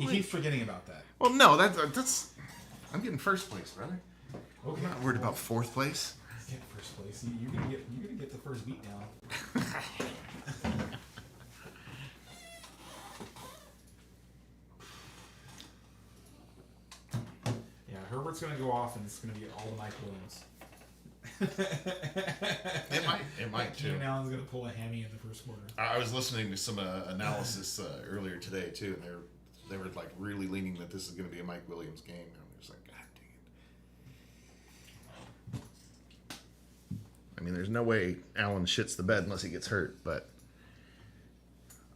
He keeps forgetting about that. Well, no, that's. I'm getting first place, brother. Okay. I'm not worried about fourth place. Get first place. You're gonna get the first beat down. Yeah, Herbert's gonna go off, and it's gonna be all the Mike Williams. It might too. Keenan Allen's gonna pull a hammy in the first quarter. I was listening to some analysis earlier today too, and they were like really leaning that this is going to be a Mike Williams game. And I'm just like, God dang it! I mean, there's no way Allen shits the bed unless he gets hurt, but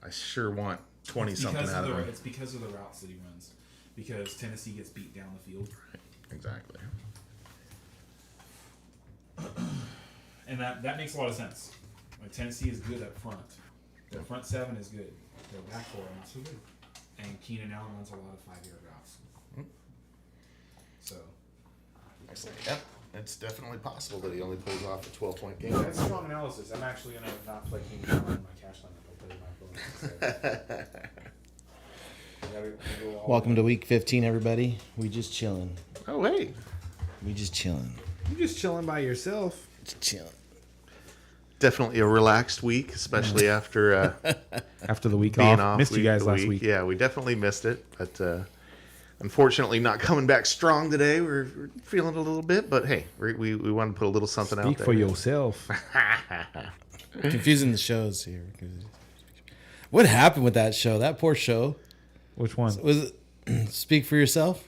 I sure want 20-something out of him. It's because of the routes that he runs. Because Tennessee gets beat down the field. Right. Exactly. And that makes a lot of sense. Like, Tennessee is good up front. Their front seven is good. Their back four are not so good. And Keenan Allen runs a lot of 5-yard routes. So. I say, yep, it's definitely possible that he only pulls off a 12-point game. That's strong analysis. I'm actually going to not play Keenan Allen in my cash line. I'll play my phone. Welcome to week 15, everybody. We just chilling. Oh, hey. We just chilling. You're just chilling by yourself. Just chilling. Definitely a relaxed week, especially after after the week being off. Missed you guys last week. Yeah, we definitely missed it, but unfortunately not coming back strong today. We're feeling it a little bit, but hey, we want to put a little something out there. Speak for yourself. Confusing the shows here. What happened with that show? That poor show. Which one? Was it Speak for Yourself?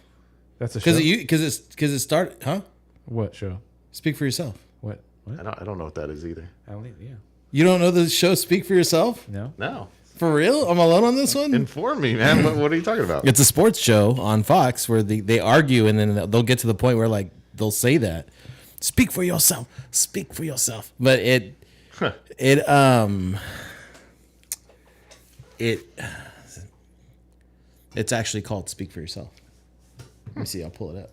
That's a show. Because it started, huh? What show? Speak for Yourself. What? I don't know what that is either. Yeah. You don't know the show Speak for Yourself? No. For real? I'm alone on this one? Inform me, man. What are you talking about? It's a sports show on Fox where they argue and then they'll get to the point where like they'll say that. Speak for yourself. Speak for yourself. But it's actually called Speak for Yourself. Let me see, I'll pull it up.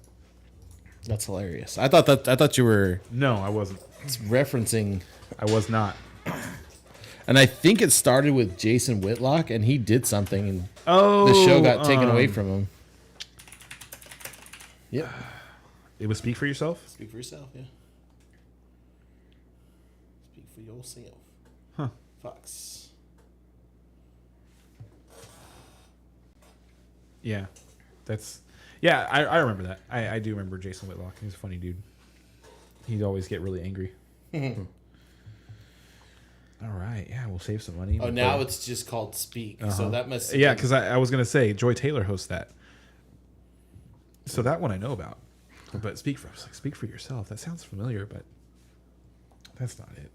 That's hilarious. I thought you were No, I wasn't. referencing. I was not. And I think it started with Jason Whitlock and he did something and Oh, the show got taken away from him. Yep. It was Speak for Yourself? Speak for yourself, yeah. Speak for yourself. Huh. Fox. Yeah. I remember that. I do remember Jason Whitlock. He's a funny dude. He'd always get really angry. All right. Yeah, we'll save some money. Oh, now it's just called Speak. So that must... Yeah, because I was going to say, Joy Taylor hosts that. So that one I know about. But Speak for Yourself. That sounds familiar, but that's not it.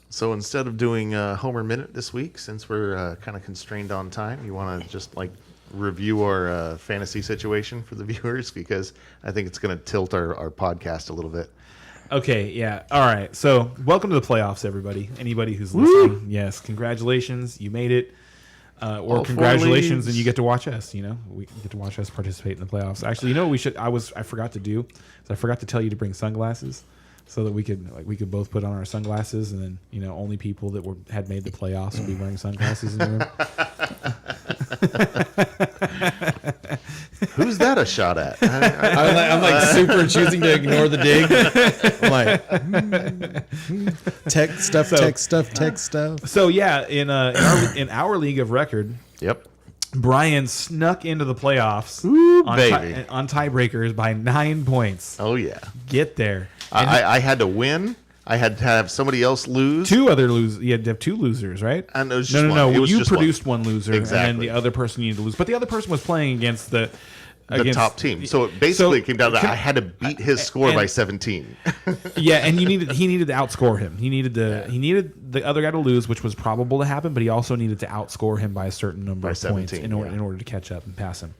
So instead of doing Homer Minute this week, since we're kind of constrained on time, you want to just like review our fantasy situation for the viewers? Because I think it's going to tilt our podcast a little bit. Okay, yeah. All right. So welcome to the playoffs, everybody. Anybody who's listening, yes, congratulations. You made it. Or congratulations, and you get to watch us. You know, we get to watch us participate in the playoffs. Actually, you know what we should? I forgot to do. So I forgot to tell you to bring sunglasses, so that we could both put on our sunglasses, and then only people that had made the playoffs would be wearing sunglasses in the room. Who's that a shot at? I'm like super choosing to ignore the dig. I'm like tech stuff. So yeah, in our league of record, Yep. Brian snuck into the playoffs on tiebreakers by 9 points. Oh yeah. Get there. I had to win. I had to have somebody else lose. Two other losers. You had to have two losers, right? And it was just no. one. It was You just produced one loser, Exactly. and then the other person needed to lose. But the other person was playing against the top team. So it basically came down to I had to beat his score by 17. Yeah, and he needed to outscore him. He needed the other guy to lose, which was probable to happen, but he also needed to outscore him by a certain number of 17, points in order to catch up and pass him.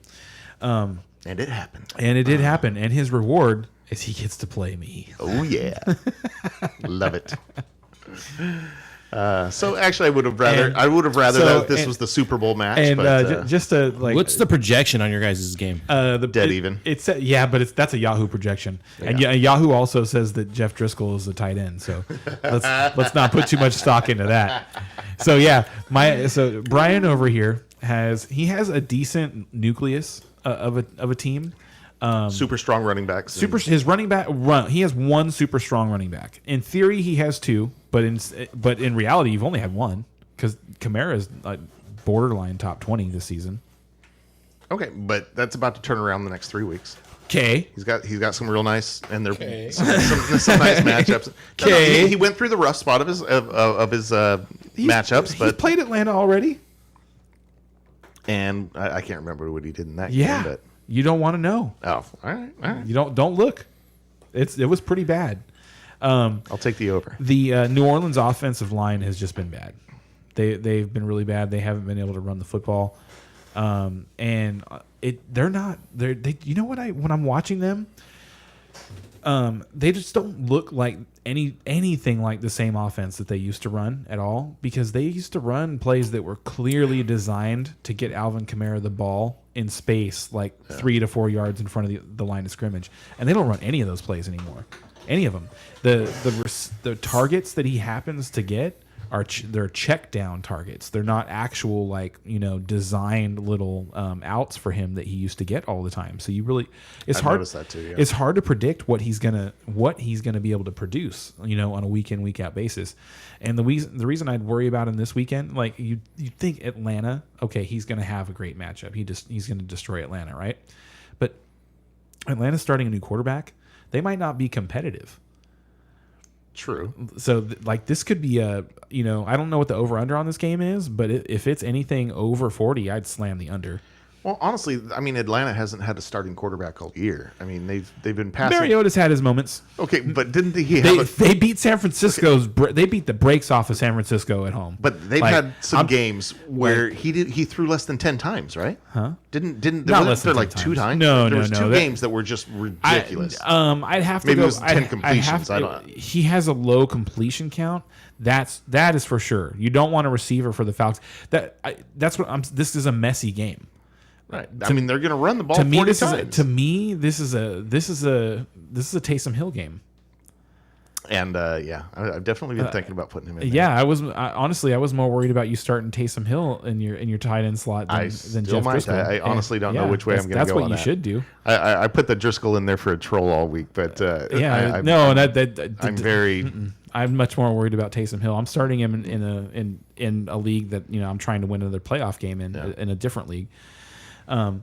And it happened. And it did happen. And his reward is he gets to play me. Oh yeah. Love it. So actually, I would have rather that this was the Super Bowl match. And but, just to like, what's the projection on your guys' game? Even. It's but that's a Yahoo projection, and Yahoo also says that Jeff Driscoll is the tight end. So let's not put too much stock into that. So yeah, Brian over here has a decent nucleus of a team. Super strong running backs. His running back he has one super strong running back. In theory, he has two, but in reality, you've only had one because Kamara is borderline top 20 this season. Okay, but that's about to turn around the next 3 weeks. Okay, He's got some real nice some nice matchups. No, he went through the rough spot of his matchups, but he's played Atlanta already. and I can't remember what he did in that Yeah, game. But you don't want to know. all right. You don't look. It was pretty bad. I'll take the over. The New Orleans offensive line has just been bad. They've been really bad. They haven't been able to run the football, and they're not. You know what? When I'm watching them, they just don't look like anything like the same offense that they used to run at all, because they used to run plays that were clearly designed to get Alvin Kamara the ball in space, like 3 to 4 yards in front of the line of scrimmage, and they don't run any of those plays anymore. Any of them. The targets that he happens to get they're check down targets. They're not actual designed little outs for him that he used to get all the time. So I've hard. Noticed that too, yeah. It's hard to predict what he's gonna be able to produce, on a week in, week out basis. And the reason I'd worry about him this weekend, like you think Atlanta, okay, he's gonna have a great matchup. He's gonna destroy Atlanta, right? But Atlanta's starting a new quarterback. They might not be competitive. True. So this could be I don't know what the over under on this game is, but if it's anything over 40, I'd slam the under. Well, honestly, I mean, Atlanta hasn't had a starting quarterback all year. I mean, they've been passing. Mariota's had his moments. Okay, but didn't he have They beat San Francisco's. They beat the brakes off of San Francisco at home. But they've had some games where he threw less than 10 times, right? Huh? Didn't Not there less than 10 like 2 times? No, there was no. two games that were just ridiculous. I'd have to Maybe go. it was 10 completions. I don't know. He has a low completion count. That is for sure. You don't want a receiver for the Falcons. This is a messy game. Right. I mean, they're going to run the ball To me, 40 this times. is a Taysom Hill game. And I've definitely been thinking about putting him in there. Yeah, I was more worried about you starting Taysom Hill in your tight end slot than Jeff Driscoll. I honestly don't know which way I'm going to go. That's what on you that. should do. I put the Driscoll in there for a troll all week, but I'm very. I'm much more worried about Taysom Hill. I'm starting him in a league that I'm trying to win another playoff game in a different league. So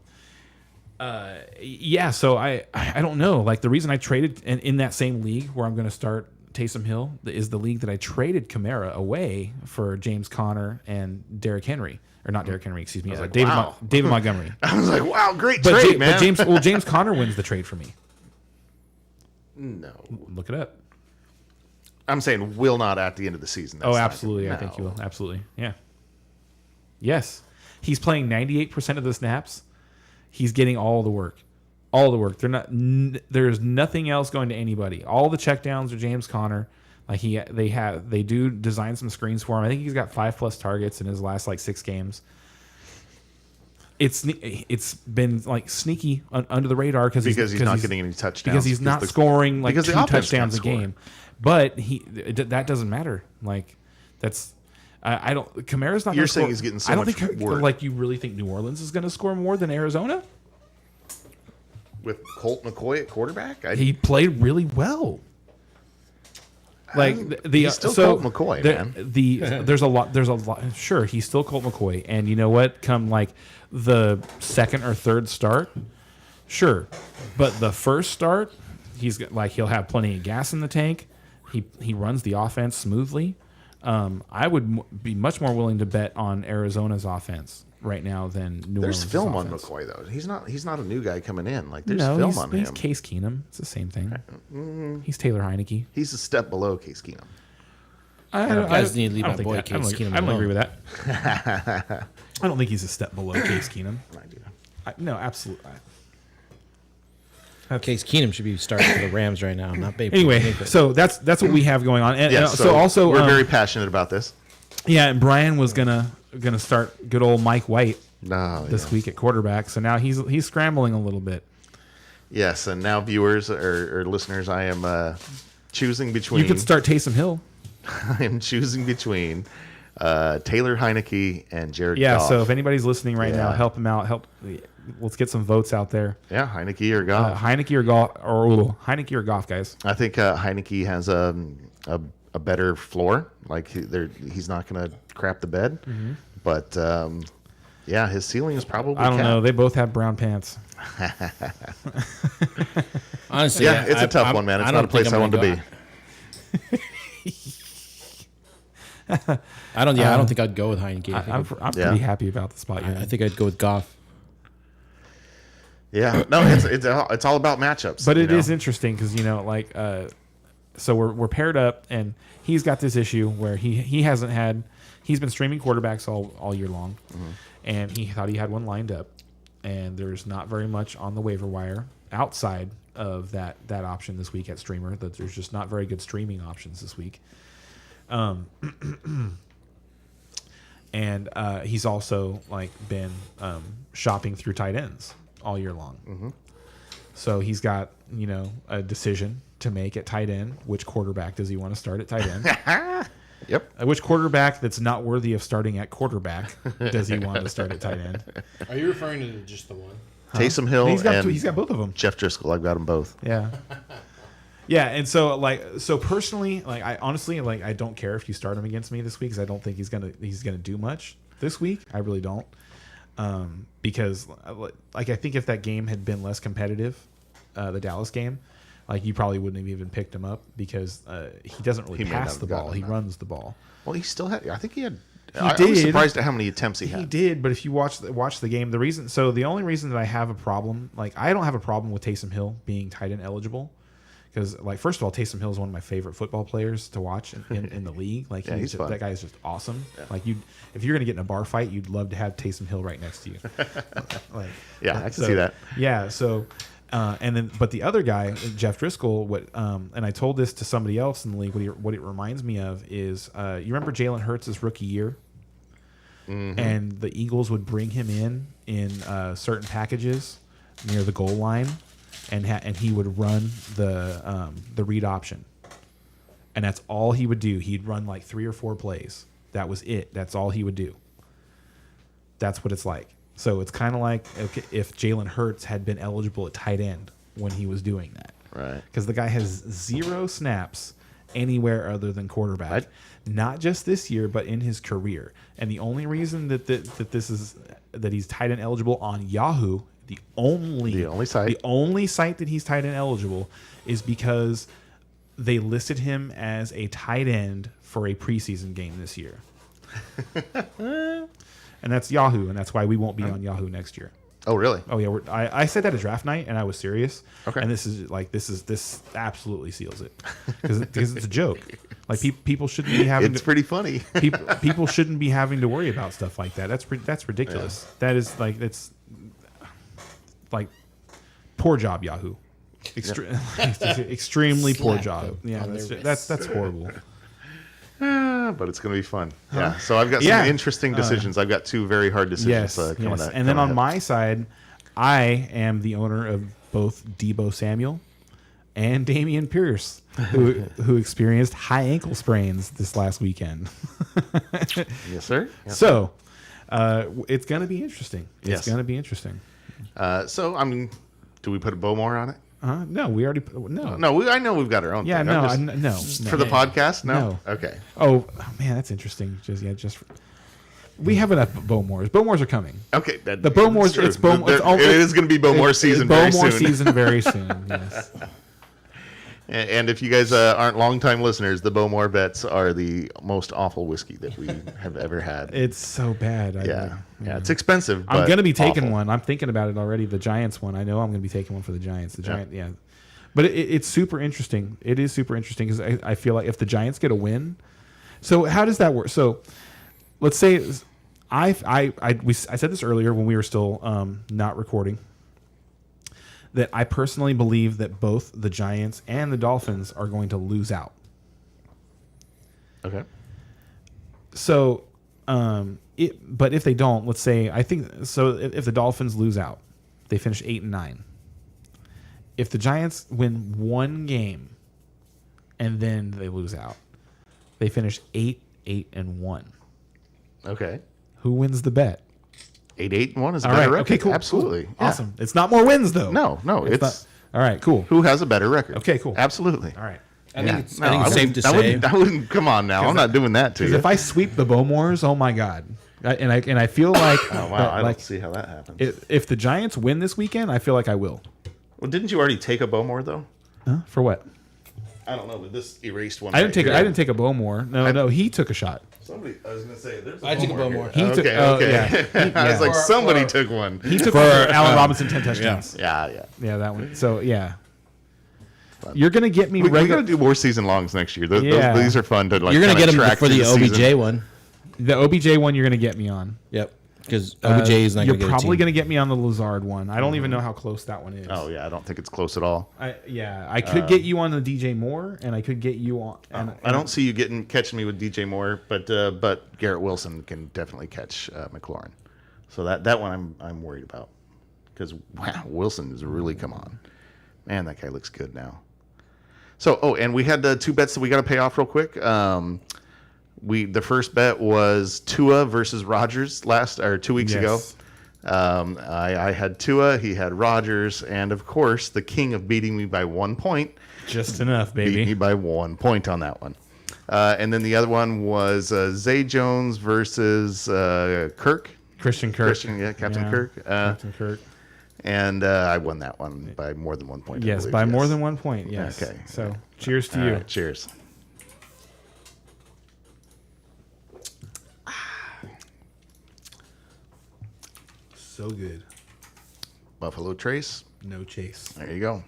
I don't know. Like, the reason I traded in that same league where I'm going to start Taysom Hill is the league that I traded Kamara away for James Conner and Derrick Henry, or not Derrick Henry, excuse me, David Montgomery. I was like, wow, great trade, man. But James Conner wins the trade for me. No, Look it up. I'm saying will not at the end of the season. That's Absolutely. I think you will. Absolutely. Yeah. Yes. He's playing 98% of the snaps. He's getting all the work. All the work. There's nothing else going to anybody. All the checkdowns are James Conner. Like they do design some screens for him. I think he's got 5+ targets in his last 6 games. It's been sneaky under the radar because he's not getting any touchdowns. Because he's not scoring 2 touchdowns a score. game. But that doesn't matter. That's. I don't. Kamara's not. You're saying he's getting so much work. You really think New Orleans is going to score more than Arizona? With Colt McCoy at quarterback, He played really well. He's still Colt McCoy, man. There's a lot. Sure, he's still Colt McCoy, and you know what? Come the second or third start, sure, but the first start, he'll have plenty of gas in the tank. He runs the offense smoothly. I would be much more willing to bet on Arizona's offense right now than New Orleans. There's film offense. on McCoy though. He's not a new guy coming in. There's No, film on him. He's Case Keenum. It's the same thing. He's Taylor Heineke. He's a step below Case Keenum. I guys need to leave my boy Case Keenum I don't agree alone. with that. I don't think he's a step below Case Keenum. I do. No, absolutely. Case Keenum should be starting for the Rams right now, not Babe. Anyway, so that's what we have going on. And, Yes, so also we're very passionate about this. Yeah, and Brian was gonna start good old Mike White this week at quarterback. So now he's scrambling a little bit. Yes, and now viewers or listeners, I am choosing between. You could start Taysom Hill. I am choosing between Taylor Heineke and Jared Yeah. Goff. So if anybody's listening right now, Yeah. help him out. Let's get some votes out there. Yeah, Heineke or Goff. Heineke or Goff, or Heineke or Goff, guys. I think Heineke has a better floor. Like he's not going to crap the bed. Mm-hmm. But yeah, his ceiling is probably. I don't capped. know. They both have brown pants. Honestly, Yeah, it's a tough one, man. It's not a place I want to be. I don't think I'd go with Heineke. I'm pretty happy about the spot. I think I'd go with Goff. Yeah, no, it's all about matchups. But it is interesting because so we're paired up, and he's got this issue where he's been streaming quarterbacks all year long, and he thought he had one lined up, and there's not very much on the waiver wire outside of that option this week at Streamer. That there's just not very good streaming options this week. And he's also been shopping through tight ends all year long. So he's got a decision to make at tight end. Which quarterback does he want to start at tight end? Yep. Which quarterback that's not worthy of starting at quarterback does he want to start at tight end? Are you referring to just the one? Taysom Hill He's got and he's got both of them. Jeff Driscoll. I've got them both. Yeah. Yeah, and so personally, I honestly I don't care if you start him against me this week because I don't think he's gonna do much this week. I really don't, because I think if that game had been less competitive, the Dallas game, you probably wouldn't have even picked him up because he doesn't really pass the ball. He runs the ball. Well, he still had. I think he had. I was surprised at how many attempts he had. He did, but if you watch the game, the only reason that I have a problem, I don't have a problem with Taysom Hill being tight end eligible. Because, first of all, Taysom Hill is one of my favorite football players to watch in the league. he's fun. That guy is just awesome. Yeah. If you're going to get in a bar fight, you'd love to have Taysom Hill right next to you. Yeah, I can see that. Yeah, so, but the other guy, Jeff Driscoll, and I told this to somebody else in the league, what it reminds me of is, you remember Jalen Hurts' rookie year? Mm-hmm. And the Eagles would bring him in certain packages near the goal line. And he would run the read option, and that's all he would do. He'd run 3 or 4 plays. That was it. That's all he would do. That's what it's like. So it's kind of like if Jalen Hurts had been eligible at tight end when he was doing that, right? Because the guy has 0 snaps anywhere other than quarterback, not just this year, but in his career. And the only reason that he's tight end eligible on Yahoo. The only site that he's tight end eligible is because they listed him as a tight end for a preseason game this year. And that's Yahoo, and that's why we won't be on Yahoo next year. Oh, really? Oh, yeah. I said that at draft night, and I was serious. Okay. And this absolutely seals it because it's a joke. People shouldn't be having. It's pretty funny. people shouldn't be having to worry about stuff like that. That's ridiculous. Yeah. That is it's. Poor job, Yahoo. Extremely poor job. Yeah, that's horrible. But it's going to be fun. Yeah. So I've got some interesting decisions. I've got 2 very hard decisions coming up. And then on my side, I am the owner of both Deebo Samuel and Dameon Pierce, who experienced high ankle sprains this last weekend. Yes, sir. Yes, so it's going to be interesting. It's going to be interesting. Do we put a Bowmore on it? No, we already No, I know we've got our own. Yeah, thing. No. For the podcast, no. Okay. Oh man, that's interesting. We have enough Bowmores. Bowmores are coming. Okay, the Bowmores. It's it is going to be Bowmore season. Bowmore season very soon. Yes. And if you guys aren't longtime listeners, the Bowmore bets are the most awful whiskey that we have ever had. It's so bad. Yeah, it's expensive. I'm going to be taking awful. one. I'm thinking about it already. The Giants one. I know I'm going to be taking one for the Giants. Yeah. But it's super interesting. It is super interesting because I feel like if the Giants get a win, so how does that work? So let's say I said this earlier when we were still not recording. That I personally believe that both the Giants and the Dolphins are going to lose out. Okay. So, but if they don't, let's say if the Dolphins lose out, they finish 8-9. If the Giants win one game, and then they lose out, they finish 8-1. Okay. Who wins the bet? 8-8-1 is a All better right. record. Okay. Cool. Absolutely. Cool. Yeah. Awesome. It's not more wins though. No. It's not. All right. Cool. who has a better record. Okay, cool. Absolutely. All right. I Yeah. think it's, No, I think it's safe to say. I wouldn't. Come on now. I'm not doing that to Because you. if I sweep the Bowmores, oh my god, and I feel like Oh wow! I like don't see how that happens. if the Giants win this weekend, I feel like I will. Well, didn't you already take a Bowmore though? Huh? For what? I don't know, but this erased one. I didn't take a Bowmore. No, he took a shot. Somebody. I was gonna say there's. I took a Bowmore. He took. Okay. Yeah. I was like, For- somebody for- took one. He took Allen Robinson 10 touchdowns. Yeah. Yeah, that one. So yeah, you're gonna get me We regular. gotta do more season longs next year. Yeah. These are fun to like. You're gonna kinda get him track for through the OBJ season. one. The OBJ one, you're gonna get me on. Yep. Because OBJ is not You're going to get probably a team. gonna get me on the Lazard one. I don't even know how close that one is. Oh yeah, I don't think it's close at all. I could get you on the DJ Moore, and I could get you on. And, I don't see you catching me with DJ Moore, but Garrett Wilson can definitely catch McLaurin. So that one I'm worried about because wow, Wilson has really come on. Man, that guy looks good now. So and we had 2 bets that we got to pay off real quick. The first bet was Tua versus Rodgers 2 weeks ago. Yes. I had Tua, he had Rodgers, and of course the king of beating me by 1 point. Just enough, Beat me baby. by 1 point on that one. And then the other one was Zay Jones versus Kirk. Christian Kirk. Captain Kirk. Captain Kirk. And I won that one by more than 1 point. I Yes, believe, by more than 1 point. Yes. Okay. So cheers to All you. right, cheers. So good. Buffalo Trace. No chase. There you go.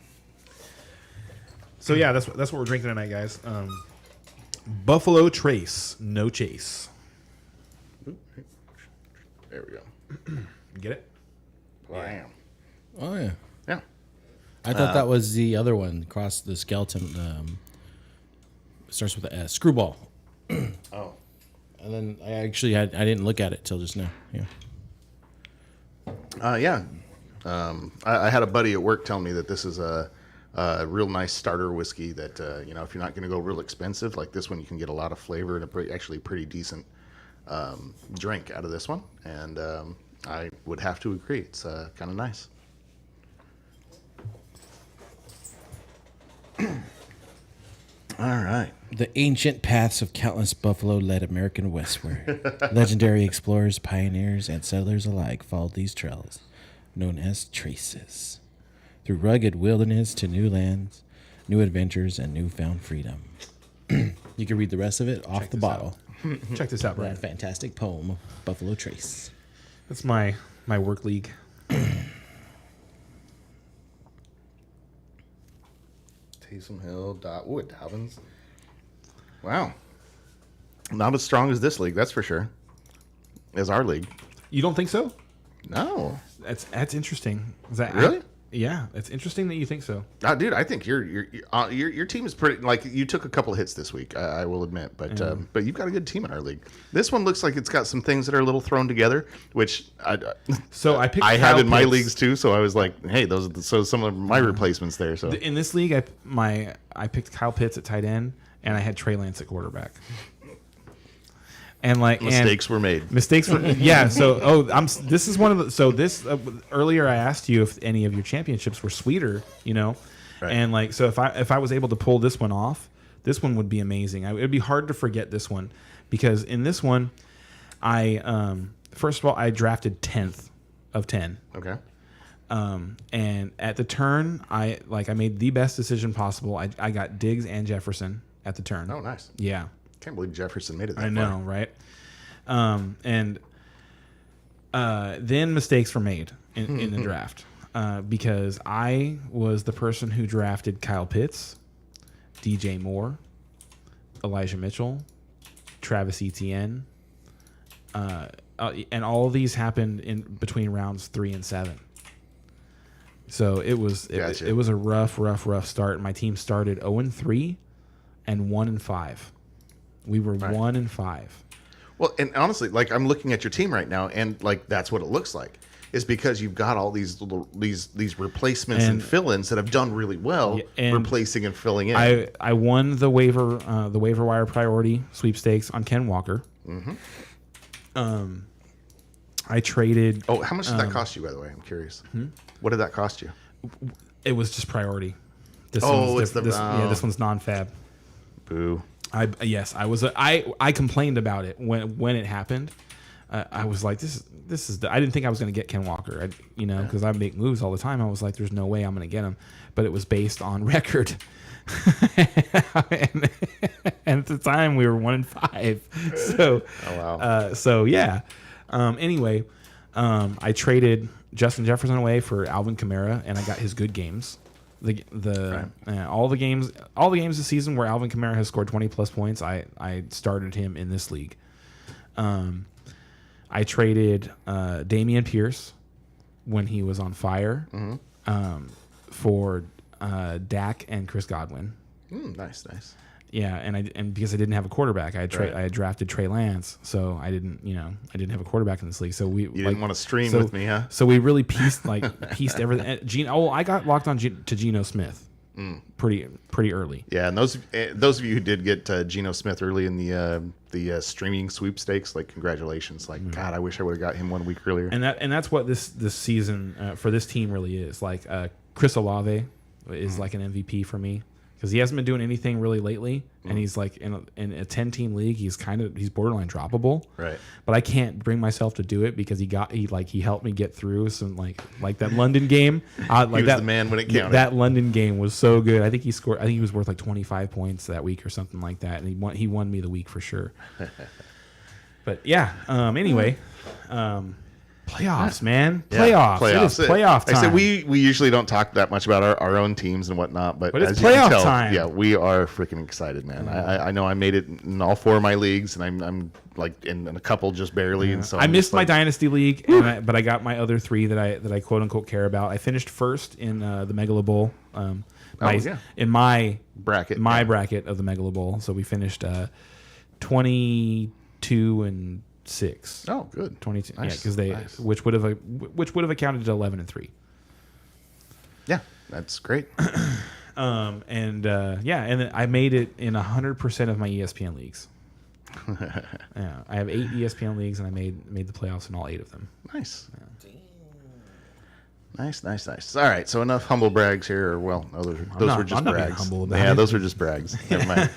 So yeah, that's what we're drinking tonight, guys. Buffalo Trace, no chase. There we go. Get it? Bam. Oh, yeah. Yeah. I thought that was the other one, across the skeleton. Starts with a S. Screwball. Oh. And then I didn't look at it till just now. Yeah. Yeah. I had a buddy at work tell me that this is a real nice starter whiskey that, if you're not going to go real expensive, like this one, you can get a lot of flavor and actually pretty decent drink out of this one. And I would have to agree. It's kind of nice. All right. The ancient paths of countless buffalo led American westward. Legendary explorers, pioneers, and settlers alike followed these trails, known as traces, through rugged wilderness to new lands, new adventures, and newfound freedom. You can read the rest of it off the bottle. Check this out, That Brian. fantastic poem, Buffalo Trace. That's my work league. Taysom Hill, Dobbins. Wow. Not as strong as this league, that's for sure. As our league. You don't think so? No. That's interesting. Is that Really? Yeah, it's interesting that you think so. Dude, I think your team is pretty. Like you took a couple of hits this week, I will admit, but you've got a good team in our league. This one looks like it's got some things that are a little thrown together, which So I picked. I have Kyle in my Pitts. leagues too. So I was like, hey, those are some of my replacements there. So In this league, I picked Kyle Pitts at tight end, and I had Trey Lance at quarterback. And mistakes were made. Mistakes were this is one of the earlier I asked you if any of your championships were sweeter, Right. and if I was able to pull this one off, this one would be amazing. It'd be hard to forget this one because in this one, I first of all I drafted 10th of 10. Okay. And at the turn, I made the best decision possible. I got Diggs and Jefferson at the turn. Oh, nice. Yeah. Can't believe Jefferson made it that I know, far. right? Then mistakes were made in the draft because I was the person who drafted Kyle Pitts, DJ Moore, Elijah Mitchell, Travis Etienne, and all of these happened in between rounds 3 and 7. So it was Gotcha. it was a rough start. My team started 0-3 and 1-5. We were 1-5. Well, and honestly, like I'm looking at your team right now, and like that's what it looks like. Is because you've got all these little these replacements and fill-ins that have done really well, Yeah, and replacing and filling in. I won the waiver wire priority sweepstakes on Ken Walker. I traded. Oh, how much did that cost you, by the way? I'm curious. What did that cost you? It was just priority. This it's the this one's non-fab. Boo. I I complained about it when it happened. I was like, this is. I didn't think I was going to get Ken Walker. Because I make moves all the time. I was like, there's no way I'm going to get him. But it was based on record. and at the time we were 1-5. So, so yeah. Anyway, I traded Justin Jefferson away for Alvin Kamara, and I got his good games. All the games this season where Alvin Kamara has scored 20+ points, I started him in this league. I traded Dameon Pierce when he was on fire for Dak and Chris Godwin. Nice. Yeah, and because I didn't have a quarterback, I had drafted Trey Lance, so I didn't have a quarterback in this league. So you didn't want to stream with me, huh? So we really pieced everything. I got locked on to Geno Smith pretty early. Yeah, and those of you who did get Geno Smith early in the streaming sweepstakes, like congratulations! Like God, I wish I would have got him 1 week earlier. And that's what this season for this team really is. Like Chris Olave is like an MVP for me. Because he hasn't been doing anything really lately, and he's like in a 10-team league. He's borderline droppable. Right. But I can't bring myself to do it because he helped me get through some like that London game. He was the man when it counted. That London game was so good. I think he scored. I think he was worth like 25 points that week or something like that, and he won me the week for sure. But yeah. Anyway. Playoffs, man. Playoffs. It is playoff time. I said we usually don't talk that much about our own teams and whatnot, but it's as you can tell, time. Yeah, we are freaking excited, man. I know I made it in all 4 of my leagues, and I'm like in a couple just barely. And so I missed my dynasty league, but I got my other 3 that I quote unquote care about. I finished first in the Megalo Bowl. In my bracket, bracket of the Megalo Bowl. So we finished 22-6. Oh, good. 22. Nice. Yeah, because which would have accounted to 11-3. Yeah, that's great. And then I made it in 100% of my ESPN leagues. Yeah, I have 8 ESPN leagues, and I made the playoffs in all 8 of them. Nice. Yeah. Nice. All right, so enough humble brags here. Those were just brags. Yeah, those were just brags. Never mind.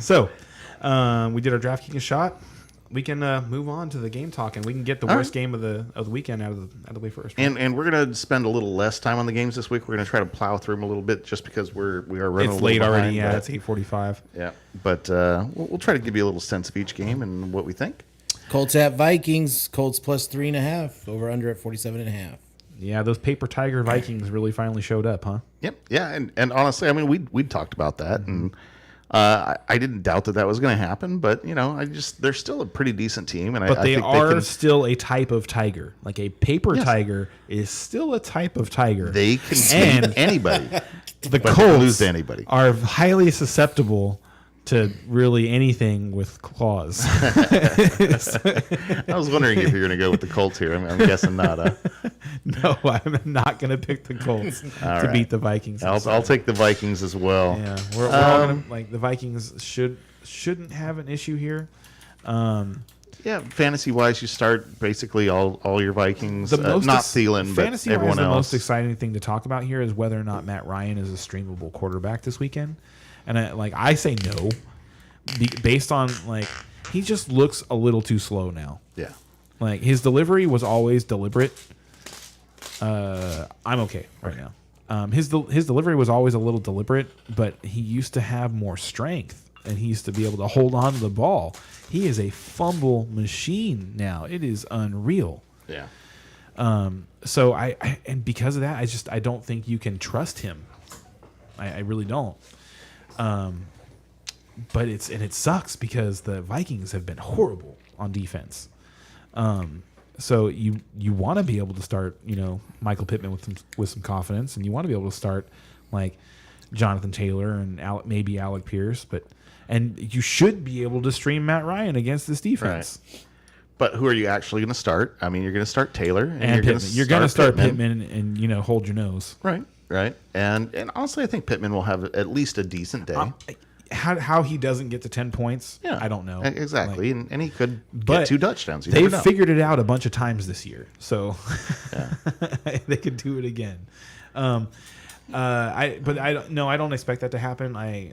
So, we did our DraftKings shot. We can move on to the game talk, and we can get the worst game of the weekend out of the way first. Right? And we're gonna spend a little less time on the games this week. We're gonna try to plow through them a little bit, just because we are running. It's a little late behind, already. Yeah, it's 8:45. Yeah, but we'll try to give you a little sense of each game and what we think. Colts at Vikings. Colts plus 3.5. Over under at 47.5. Yeah, those paper tiger Vikings really finally showed up, huh? Yep. Yeah, and honestly, I mean, we talked about that and. I didn't doubt that was going to happen, but they're still a pretty decent team, and I think they are still a type of tiger. Like a paper tiger is still a type of tiger. They can beat anybody. The Colts lose to anybody. Are highly susceptible to really anything with claws. I was wondering if you're going to go with the Colts here. I'm guessing not. No, I'm not going to pick the Colts to beat the Vikings. I'll take the Vikings as well. Yeah, we're all gonna, the Vikings shouldn't have an issue here. Yeah, fantasy-wise, you start basically all your Vikings, not Thielen, but everyone else. The most exciting thing to talk about here is whether or not Matt Ryan is a streamable quarterback this weekend. And I say no, based on he just looks a little too slow now. Yeah, his delivery was always deliberate. I'm okay right now. His delivery was always a little deliberate, but he used to have more strength and he used to be able to hold on to the ball. He is a fumble machine now. It is unreal. Yeah. So and because of that, I don't think you can trust him. I really don't. But it sucks because the Vikings have been horrible on defense. So you want to be able to start, Michael Pittman with some confidence, and you want to be able to start Jonathan Taylor and maybe Alec Pierce, and you should be able to stream Matt Ryan against this defense. Right. But who are you actually going to start? I mean, you're going to start Taylor and you're going to start Pittman and hold your nose. Right. And honestly, I think Pittman will have at least a decent day. how he doesn't get to 10 points, Yeah, I don't know. Exactly, Like, and he could but get 2 touchdowns. You they've never know. figured it out a bunch of times this year, so they could do it again. I don't expect that to happen. I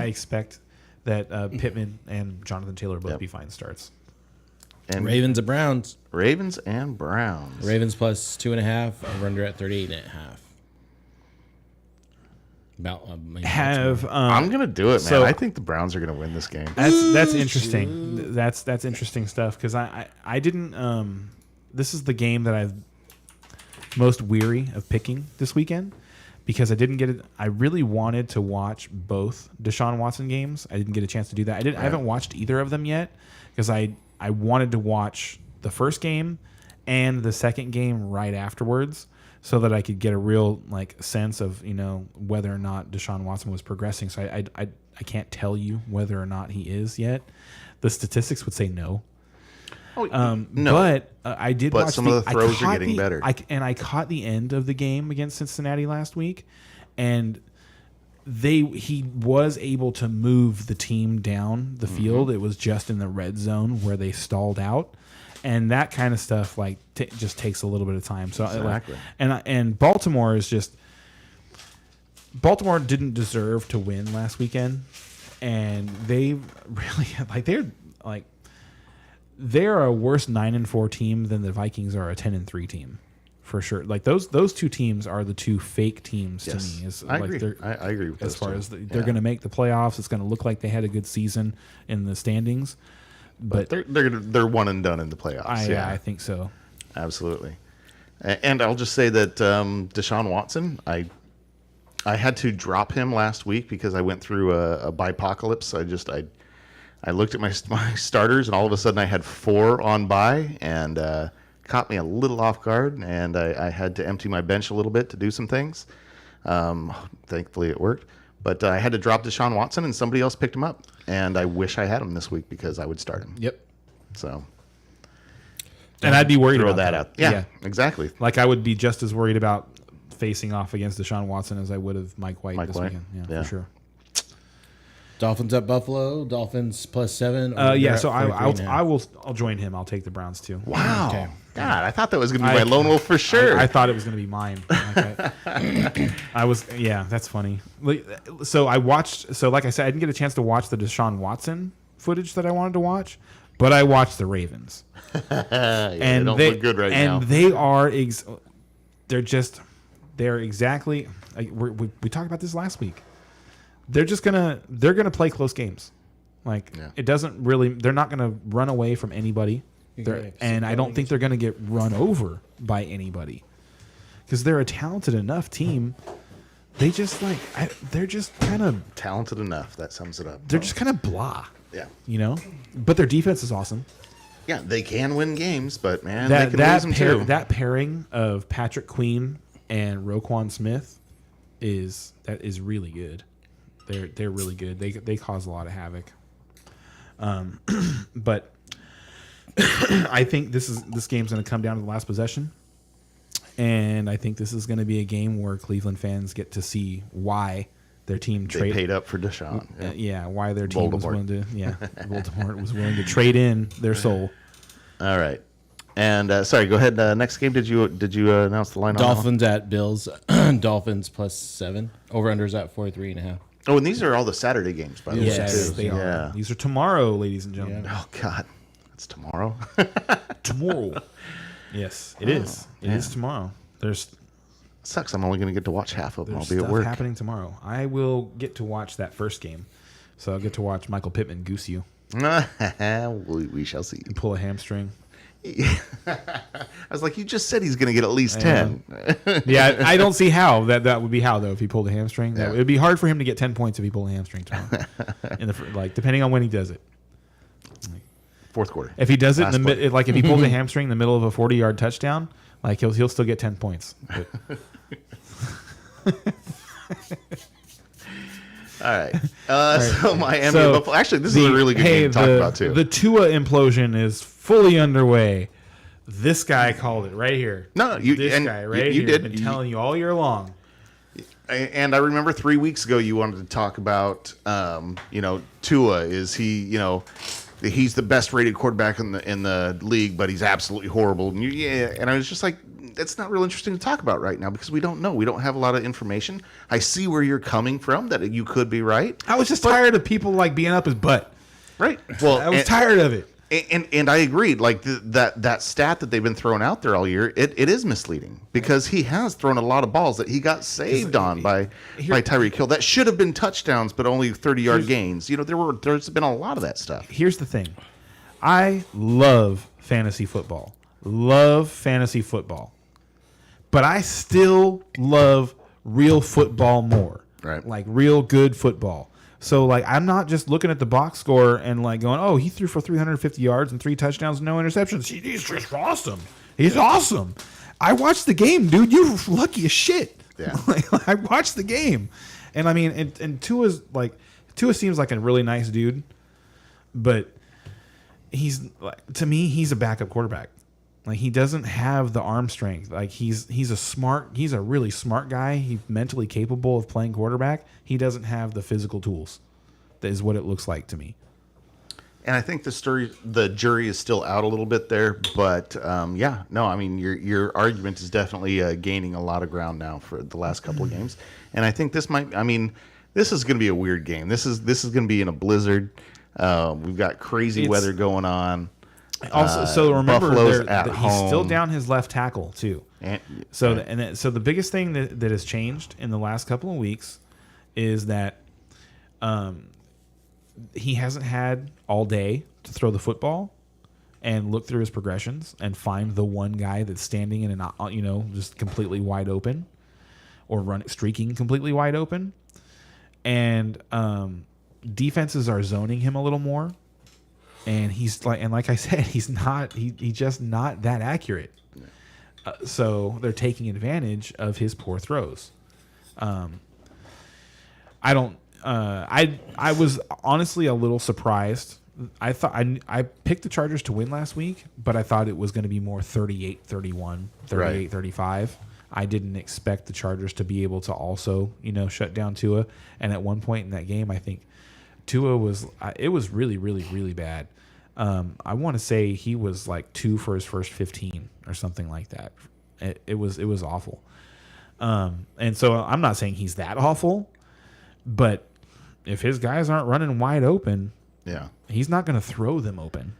expect that Pittman and Jonathan Taylor both be fine starts. And Ravens and Browns. Ravens and Browns. Ravens plus 2.5. Over under at 38.5. About I'm gonna do it, man. so- I think the Browns are gonna win this game. That's interesting. That's interesting stuff because I didn't. This is the game that I've most weary of picking this weekend because I didn't get it. I really wanted to watch both Deshaun Watson games. I didn't get a chance to do that. I haven't watched either of them yet because I wanted to watch the first game and the second game right afterwards so that I could get a real sense of whether or not Deshaun Watson was progressing. So I can't tell you whether or not he is yet. The statistics would say no. No, But I did But watch some of the throws are getting better. I caught the end of the game against Cincinnati last week, and he was able to move the team down the field. It was just in the red zone where they stalled out, and that kind of stuff just takes a little bit of time. So Exactly. and Baltimore didn't deserve to win last weekend, and they really they're a worse 9-4 team than the Vikings are a 10-3 team, for sure. Like those two teams are the two fake teams to me. I agree. I agree with as those far two. as they're going to make the playoffs. It's going to look like they had a good season in the standings, but they're one and done in the playoffs. I think so. Absolutely. And I'll just say that Deshaun Watson, I had to drop him last week because I went through a bipocalypse. I looked at my starters, and all of a sudden I had 4 on bye, and caught me a little off guard, and I had to empty my bench a little bit to do some things. Thankfully it worked. But I had to drop Deshaun Watson, and somebody else picked him up. And I wish I had him this week because I would start him. Yep. So, And I'd be worried throw about that out. Yeah, exactly. Like I would be just as worried about facing off against Deshaun Watson as I would have Mike White this weekend. Yeah, for sure. Dolphins at Buffalo. Dolphins plus 7. So I'll join him. I'll take the Browns too. Wow. Okay. God, I thought that was going to be my lone wolf for sure. I thought it was going to be mine. That's funny. So like I said, I didn't get a chance to watch the Deshaun Watson footage that I wanted to watch, but I watched the Ravens. They don't look good right now. And they are, they're exactly, we talked about this last week. They're gonna play close games. It doesn't really, they're not gonna run away from anybody. And I don't think they're going to get run over by anybody because they're a talented enough team. They just they're just kind of Talented enough. That sums it up. they're just kind of blah, Yeah. But their defense is awesome. Yeah, they can win games, but man, they can lose them too. That pairing of Patrick Queen and Roquan Smith is really good. They're really good. They cause a lot of havoc. But I think this game's going to come down to the last possession, and I think this is going to be a game where Cleveland fans get to see why their team They paid up for Deshaun. why their team was Voldemort. willing to Voldemort was willing to trade in their soul. All right. And sorry, go ahead. Next game, did you announce the line? Dolphins at Bills. Dolphins plus 7. Over unders at 43.5. Oh, and these are all the Saturday games, by the way. Yes, too. they are. Yeah. These are tomorrow, ladies and gentlemen. Oh God, it's tomorrow. Tomorrow. Yes, it is. It is tomorrow. There's Sucks. I'm only going to get to watch half of them. I'll There's be at stuff work. happening tomorrow. I will get to watch that first game, so I'll get to watch Michael Pittman goose you we shall see. and pull a hamstring. I was like, you just said he's going to get at least 10. Yeah, I don't see how that would be how though if he pulled a hamstring. Yeah. It would be hard for him to get 10 points if he pulled a hamstring tomorrow. Depending on when he does it. Fourth quarter. If he does it in Last the play. if he pulls a hamstring in the middle of a 40-yard touchdown, he'll still get 10 points. All right. So Miami. So, Buffalo. Actually, this is a really good game to talk about too. The Tua implosion is fully underway. This guy called it right here. No, you This and guy right you here. did. Been telling you all year long. And I remember 3 weeks ago you wanted to talk about, Tua. Is he, he's the best rated quarterback in the league, but he's absolutely horrible. And I was just like, that's not real interesting to talk about right now because we don't know. We don't have a lot of information. I see where you're coming from, that you could be right. I was just tired of people like being up his butt. Right. Well, I was tired of it. And I agreed. Like that stat that they've been throwing out there all year, it is misleading because he has thrown a lot of balls that he got saved on by Tyreek Hill. That should have been touchdowns, but only 30-yard gains. There's been a lot of that stuff. Here's the thing. I love fantasy football. Love fantasy football. But I still love real football more. Right. Like real good football. So, like, I'm not just looking at the box score and, like, going, oh, he threw for 350 yards and 3 touchdowns and no interceptions. He's just awesome. He's awesome. I watched the game, dude. You're lucky as shit. Yeah. Like, I watched the game. And, I mean, and Tua seems like a really nice dude. But to me, he's a backup quarterback. Like, he doesn't have the arm strength. Like, he's a really smart guy. He's mentally capable of playing quarterback. He doesn't have the physical tools. That is what it looks like to me. And I think the jury is still out a little bit there, but I mean, your argument is definitely gaining a lot of ground now for the last couple of games. And I think this is going to be a weird game. This is going to be in a blizzard. We've got crazy weather going on. Also, so remember, he's still home. down his left tackle too. So the biggest thing that has changed in the last couple of weeks is that he hasn't had all day to throw the football and look through his progressions and find the one guy that's standing in an just completely wide open or streaking completely wide open, and defenses are zoning him a little more. And like I said, he's just not that accurate. So they're taking advantage of his poor throws. I was honestly a little surprised. I thought I picked the Chargers to win last week, but I thought it was going to be more 38-31, 38-35. I didn't expect the Chargers to be able to also, shut down Tua. And at one point in that game, I think Tua was really, really, really bad. I want to say he was like 2 for his first 15 or something like that. It was awful. And so I'm not saying he's that awful, but if his guys aren't running wide open, he's not going to throw them open.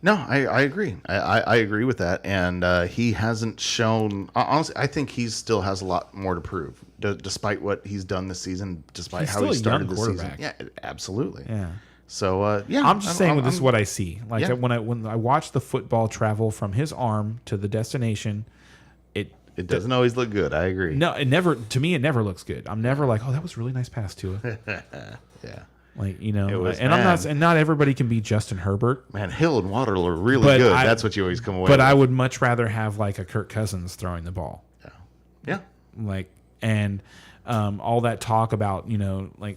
No, I agree. I agree with that. And he hasn't shown. Honestly, I think he still has a lot more to prove, despite what he's done this season, despite how he started the season. Yeah, absolutely. Yeah. So I'm just saying this is what I see. Like when I watch the football travel from his arm to the destination, it doesn't always look good. I agree. No, it never. To me, it never looks good. I'm never like, oh, that was a really nice pass to it. Yeah. Like, and not everybody can be Justin Herbert. Man, Hill and Waddle are really good. That's what you always come away with. I would much rather have like a Kirk Cousins throwing the ball. Yeah. Like, and all that talk about, like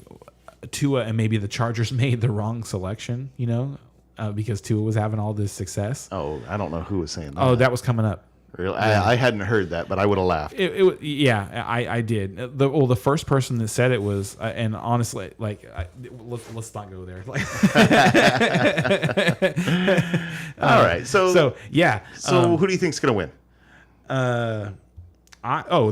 Tua and maybe the Chargers made the wrong selection, because Tua was having all this success. Oh, I don't know who was saying that. Oh, that was coming up. Really? I hadn't heard that, but I would have laughed. I did. The first person that said it was, and honestly, like, let's not go there. Like, all right. So who do you think's going to win? The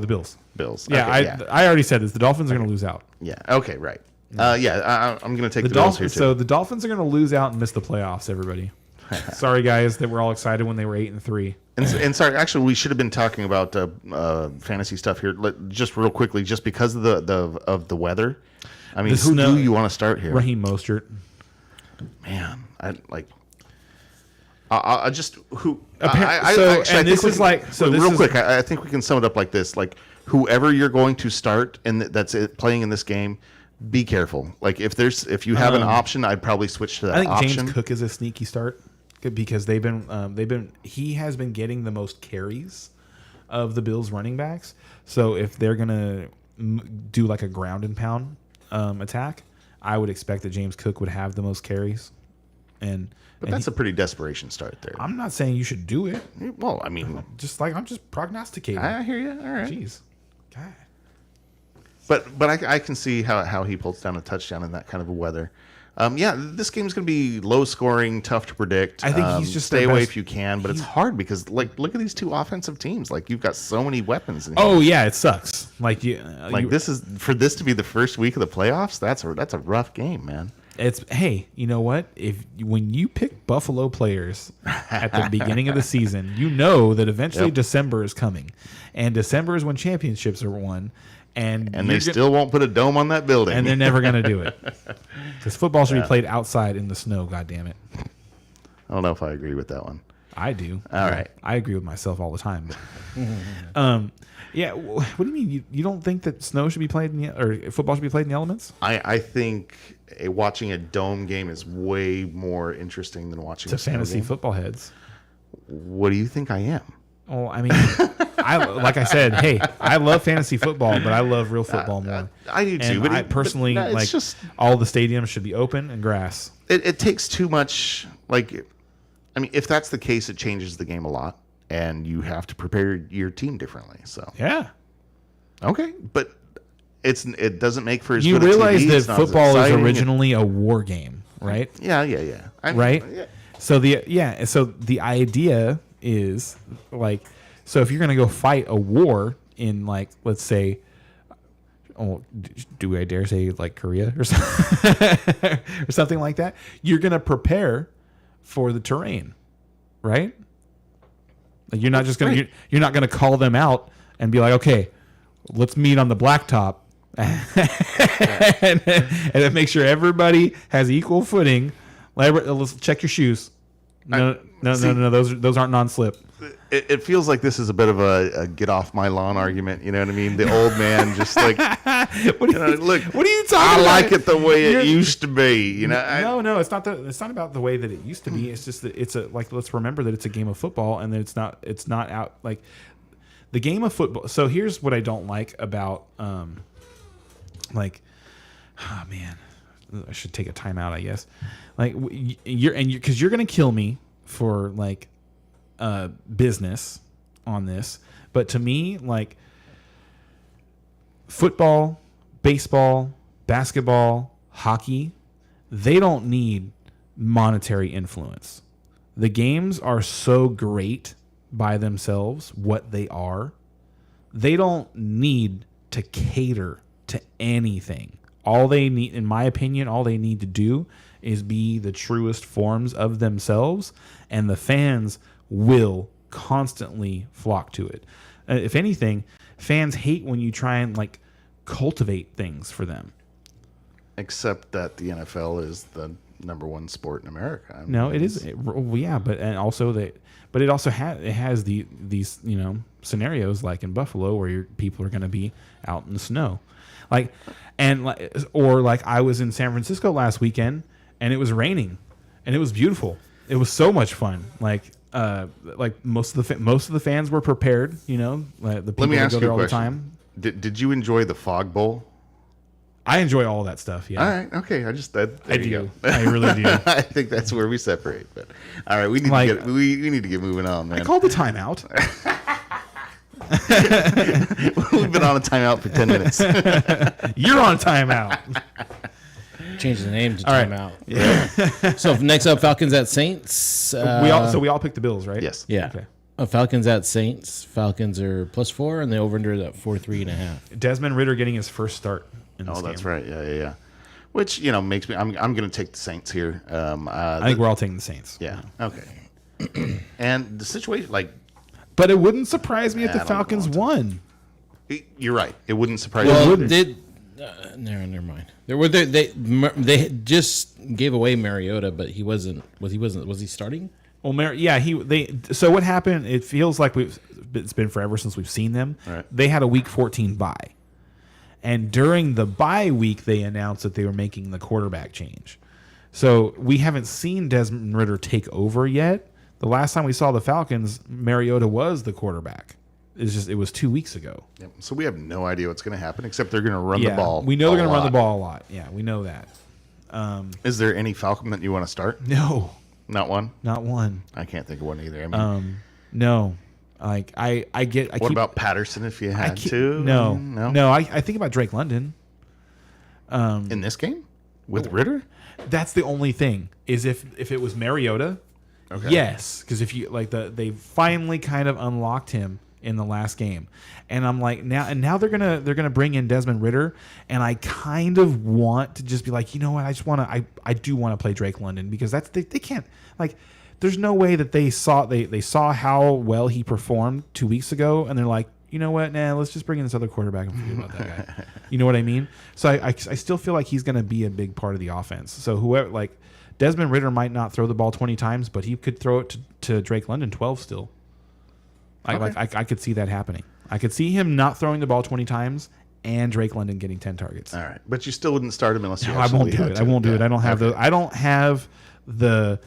Bills. Bills. Yeah, okay, I already said this. The Dolphins are going to lose out. Yeah. Okay. Right. I'm going to take the Bills here too. So the Dolphins are going to lose out and miss the playoffs. Everybody. Sorry, guys, that we're all excited when they were 8-3. And sorry, actually, we should have been talking about fantasy stuff here. Just real quickly, just because of the weather. I mean, who do you want to start here? Raheem Mostert. Man, I think we can sum it up like this: like whoever you're going to start and that's playing in this game, be careful. Like if you have an option, I'd probably switch to that option. I think James Cook is a sneaky start because he has been getting the most carries of the Bills running backs. So if they're gonna do like a ground and pound attack, I would expect that James Cook would have the most carries. But that's a pretty desperation start there. I'm not saying you should do it. Well, I mean, I'm just prognosticating. I hear you. All right. Jeez, God. But I can see how he pulls down a touchdown in that kind of a weather. Yeah, this game's going to be low scoring, tough to predict. I think he's just stay their away best- if you can, but it's hard because look at these two offensive teams. Like you've got so many weapons. In here. Oh yeah, it sucks. Like This is for this to be the first week of the playoffs. That's a rough game, man. It's hey, you know what? When you pick Buffalo players at the beginning of the season, you know that eventually Yep. December is coming, and December is when championships are won, and They still won't put a dome on that building. and they're never going to do it because football should be played outside in the snow. God damn it, I don't know if I agree with that one. I do. All right. I agree with myself all the time. But, yeah. What do you mean? You don't think that snow should be played or football should be played in the elements? I think watching a dome game is way more interesting than watching To a snow fantasy game. football heads. What do you think I am? Well, I mean, like I said, hey, I love fantasy football, but I love real football more. I do too. And But I personally it's like just all the stadiums should be open and grass. it takes too much. Like, I mean, if that's the case, it changes the game a lot, and you have to prepare your team differently. So Yeah. okay, but it doesn't make for as You good a realize TV. that It's not as football is exciting. originally a war game, right? Yeah. I mean, Right? yeah. So the idea is like, so if you're going to go fight a war in, like, let's say, do I dare say like Korea or something, or something like that, you're going to prepare for the terrain, right? Like you're not just going to you're not going to call them out and be like, okay, let's meet on the blacktop and then make sure everybody has equal footing. Let's check your shoes. No, those aren't non-slip. It feels like this is a bit of a get off my lawn argument. You know what I mean? The old man just like, What are you, look, what are you talking I about? like it the way it You're- used to be. You know, No, it's not that. It's not about the way that it used to be. It's just that it's a like. Let's remember that it's a game of football, and that it's not. It's not out like the game of football. So here's what I don't like about like, oh man, I should take a timeout. I guess like because you're gonna kill me for like business on this, but to me like football, baseball, basketball, hockey, they don't need monetary influence. The games are so great by themselves, what they are. They don't need to cater to anything. All they need, in my opinion, all they need to do is be the truest forms of themselves, and the fans will constantly flock to it. If anything, fans hate when you try and like cultivate things for them. except that the NFL is the #1 sport in America. I mean, No, it is. Yeah, but and also it also has these scenarios like in Buffalo where people are going to be out in the snow, or I was in San Francisco last weekend and it was raining, and it was beautiful. It was so much fun. Most of the fans were prepared. The people Let me that ask go you there a all the question. time. Did you enjoy the Fog Bowl? I enjoy all that stuff. Yeah, All right, okay. I do. I really do. I think that's where we separate. But all right, we need to we need to get moving on, man. I called the timeout. We've been on a timeout for 10 minutes. You're on timeout. Change the name to All right. timeout. Yeah. So next up, Falcons at Saints. we all picked the Bills, right? Yes. Yeah. Okay. Falcons at Saints. Falcons are +4, and the over/under is at 43.5. Desmond Ridder getting his first start in this Oh, that's game. right. Yeah. Which makes me. I'm going to take the Saints here. I think we're all taking the Saints. Yeah. Okay. And the situation, But it wouldn't surprise me if I the don't know. Falcons won. you're right. It wouldn't surprise Well, me. never mind. They just gave away Mariota, but he wasn't. Was he starting? Well, so what happened? It feels like it's been forever since we've seen them. Right. They had a Week 14 bye, and during the bye week, they announced that they were making the quarterback change. So we haven't seen Desmond Ridder take over yet. The last time we saw the Falcons, Mariota was the quarterback. It was 2 weeks ago. Yep. So we have no idea what's going to happen, except they're going to run the ball. We know they're going to run the lot. ball a lot. Yeah, we know that. Is there any Falcon that you want to start? No, Not one. not one. I can't think of one either. I mean, No. Like I get. What about Patterson if you had to? No. I think about Drake London. In this game with Ritter. That's the only thing is if it was Mariota, Okay. yes, because if you like they finally kind of unlocked him in the last game, and I'm like now they're gonna bring in Desmond Ritter, and I kind of want to just be like, you know what, I do want to play Drake London because that's they can't like. There's no way that they saw how well he performed 2 weeks ago, and they're like, you know what, let's just bring in this other quarterback and forget about that guy. You know what I mean? So I still feel like he's going to be a big part of the offense. So whoever, like Desmond Ritter might not throw the ball 20 times, but he could throw it to Drake London 12 still. I could see that happening. I could see him not throwing the ball 20 times and Drake London getting 10 targets. All right, but you still wouldn't start him unless you. No, I won't do had it. to. I won't do it. I don't have Okay. I don't have the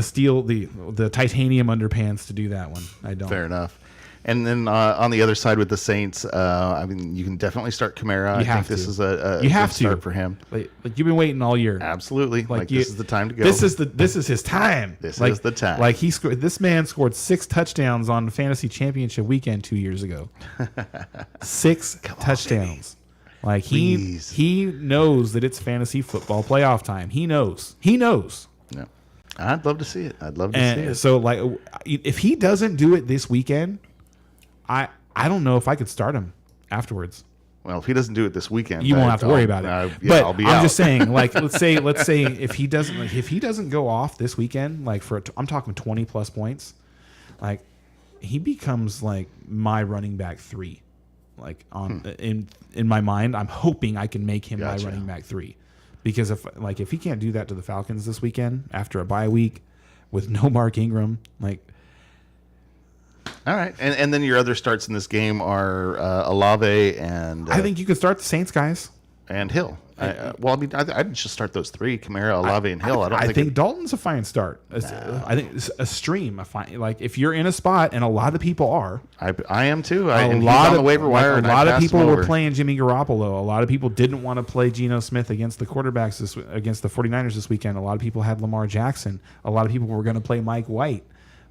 steel, the titanium underpants to do that one. I don't. Fair enough. And then on the other side with the Saints, I mean, you can definitely start Kamara. I think this is a you have good to start for him. Like you've been waiting all year. Absolutely. Like this is the time to go. This is his time. This is the time. Like this man scored 6 touchdowns on fantasy championship weekend 2 years ago. 6 touchdowns. Like he knows that it's fantasy football playoff time. He knows. No. I'd love to see it. See it. So like, if he doesn't do it this weekend, I don't know if I could start him afterwards. Well, if he doesn't do it this weekend, You won't have to worry about it. But I'll be I'm out. just saying, like, let's say if he doesn't go off this weekend, like I'm talking 20 plus points, like he becomes like my running back 3. Like in my mind, I'm hoping I can make him my running back 3, because if he can't do that to the Falcons this weekend after a bye week with no Mark Ingram, like. All right, and then your other starts in this game are Olave and I think you could start the Saints guys. and Hill. I'd just start those 3: Kamara, Olave, and Hill. I think Dalton's a fine start. I think it's a stream. Like if you're in a spot, and a lot of people are. I am too. A He's lot on of the waiver wire. a and I lot of passed people him were over. playing Jimmy Garoppolo. A lot of people didn't want to play Geno Smith against the quarterbacks against the 49ers this weekend. A lot of people had Lamar Jackson. A lot of people were going to play Mike White.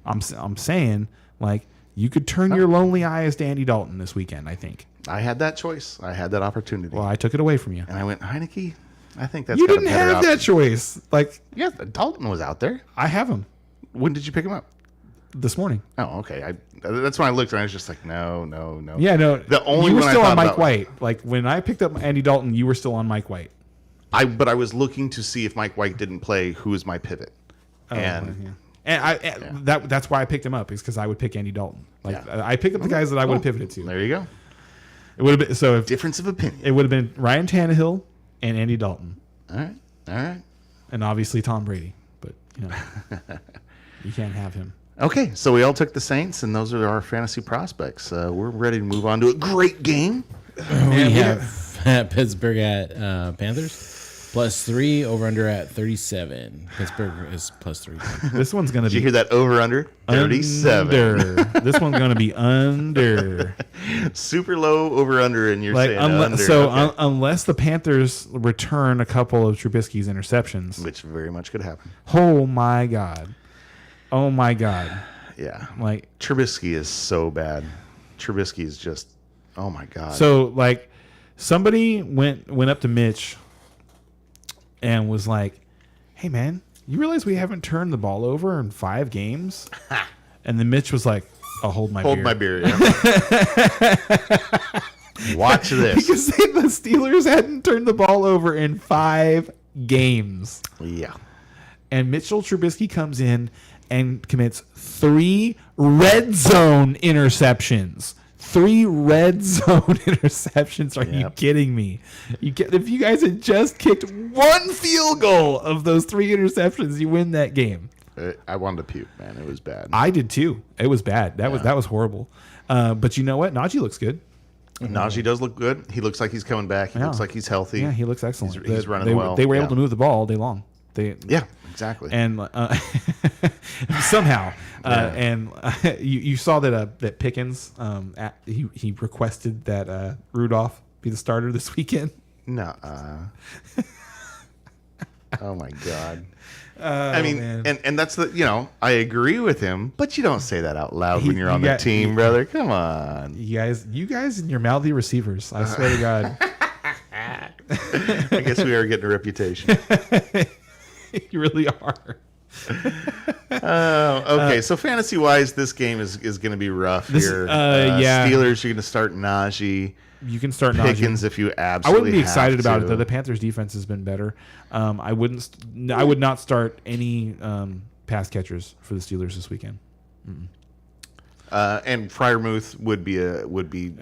I'm saying, like, you could turn your lonely eyes to Andy Dalton this weekend, I think. I had that choice. I had that opportunity. Well, I took it away from you. And I went, Heineke, I think that's You got a didn't better have option. that choice. Like, Yeah, Dalton was out there. I have him When did you pick him up? this morning. Oh, okay. That's when I looked and I was just like, no. Yeah, no. The only you were one I still thought on Mike about- White. Like when I picked up Andy Dalton, you were still on Mike White. But I was looking to see if Mike White didn't play, who was my pivot. And that's why I picked him up, is because I would pick Andy Dalton. Like I picked up the guys that I would have pivoted to. There you go. It would have been so if Difference of opinion. it would have been Ryan Tannehill and Andy Dalton, All right. and obviously Tom Brady. But you can't have him. Okay, so we all took the Saints, and those are our fantasy prospects. We're ready to move on to a great game. We have Pittsburgh at Panthers. +3, over under at 37. Pittsburgh is +3. This one's gonna Did you be hear that over under? 37. under. This one's gonna be under. Super low over under, and you're Like saying under. so, Okay. unless the Panthers return a couple of Trubisky's interceptions, Which very much could happen. oh my god, Yeah. like Trubisky is so bad. Trubisky is just, oh my God. so like somebody went up to Mitch and was like, "Hey man, you realize we haven't turned the ball over in 5 games?" And then Mitch was like, "I'll hold my Hold beer." my beer. Yeah. Watch this. Because the Steelers hadn't turned the ball over in 5 games. Yeah. And Mitchell Trubisky comes in and commits 3 red zone interceptions. 3 red zone interceptions. Are you Yep. kidding me? If you guys had just kicked 1 field goal of those 3 interceptions, you win that game. I wanted to puke, man. It was bad. I did too. It was bad. That was horrible. But you know what? Najee looks good. Najee does look good. He looks like he's coming back. He looks like he's healthy. Yeah, he looks excellent. He's running well. They were able Yeah. to move the ball all day long. Yeah, exactly. And somehow, and you saw that Pickens he requested that Rudolph be the starter this weekend. No. Oh my God. I mean, man. and that's I agree with him, but you don't say that out loud when you're on you the got- team, brother. Come on. You guys and your mouthy receivers. I swear to God. I guess we are getting a reputation. You really are. Okay, so fantasy wise, this game is going to be rough here. yeah. Steelers, you're going to start Najee. You can start Pickens Najee. if you I absolutely wouldn't be excited have about to. it though. The Panthers' defense has been better. I would not start any pass catchers for the Steelers this weekend. And Freiermuth would be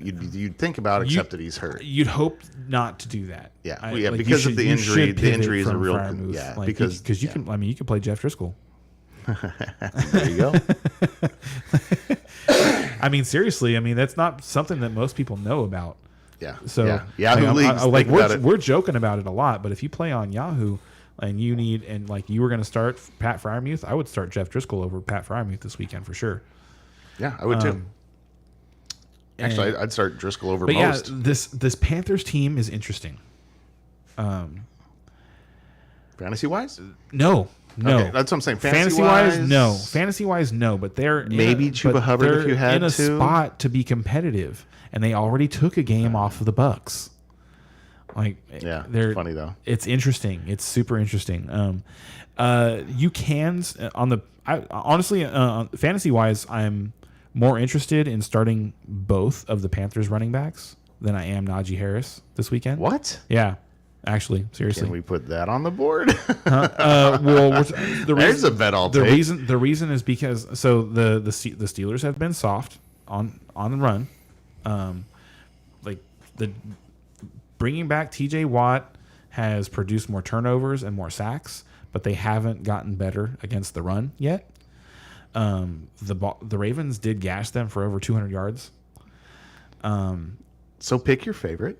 you'd think about, except that he's hurt. You'd hope not to do that. Yeah, You because of the you injury. should The pivot injury is a from real Freiermuth. because you can. I mean, you can play Jeff Driscoll. there you go. I mean, seriously. I mean, that's not something that most people know about. Yeah. So yeah. Yahoo leagues. like think about it. we're joking about it a lot, but if you play on Yahoo and you were going to start Pat Freiermuth, I would start Jeff Driscoll over Pat Freiermuth this weekend for sure. Yeah, I would too. Actually, I'd start Driscoll over But most. yeah, this Panthers team is interesting. Fantasy wise, No. Okay, that's what I'm saying. Fantasy wise, no. Fantasy wise, no. But they're Maybe Chuba Hubbard if they're you had in a to. spot to be competitive, and they already took a game off of the Bucks. Like, Yeah, they're funny though. It's interesting. It's super interesting. You can honestly, fantasy wise, I'm more interested in starting both of the Panthers running backs than I am Najee Harris this weekend. What? Yeah, actually, seriously. Can we put that on the board? Well, There's a bet I'll take. The reason is because the Steelers have been soft on the run, like the bringing back T.J. Watt has produced more turnovers and more sacks, but they haven't gotten better against the run yet. The Ravens did gash them for over 200 yards. So pick your favorite.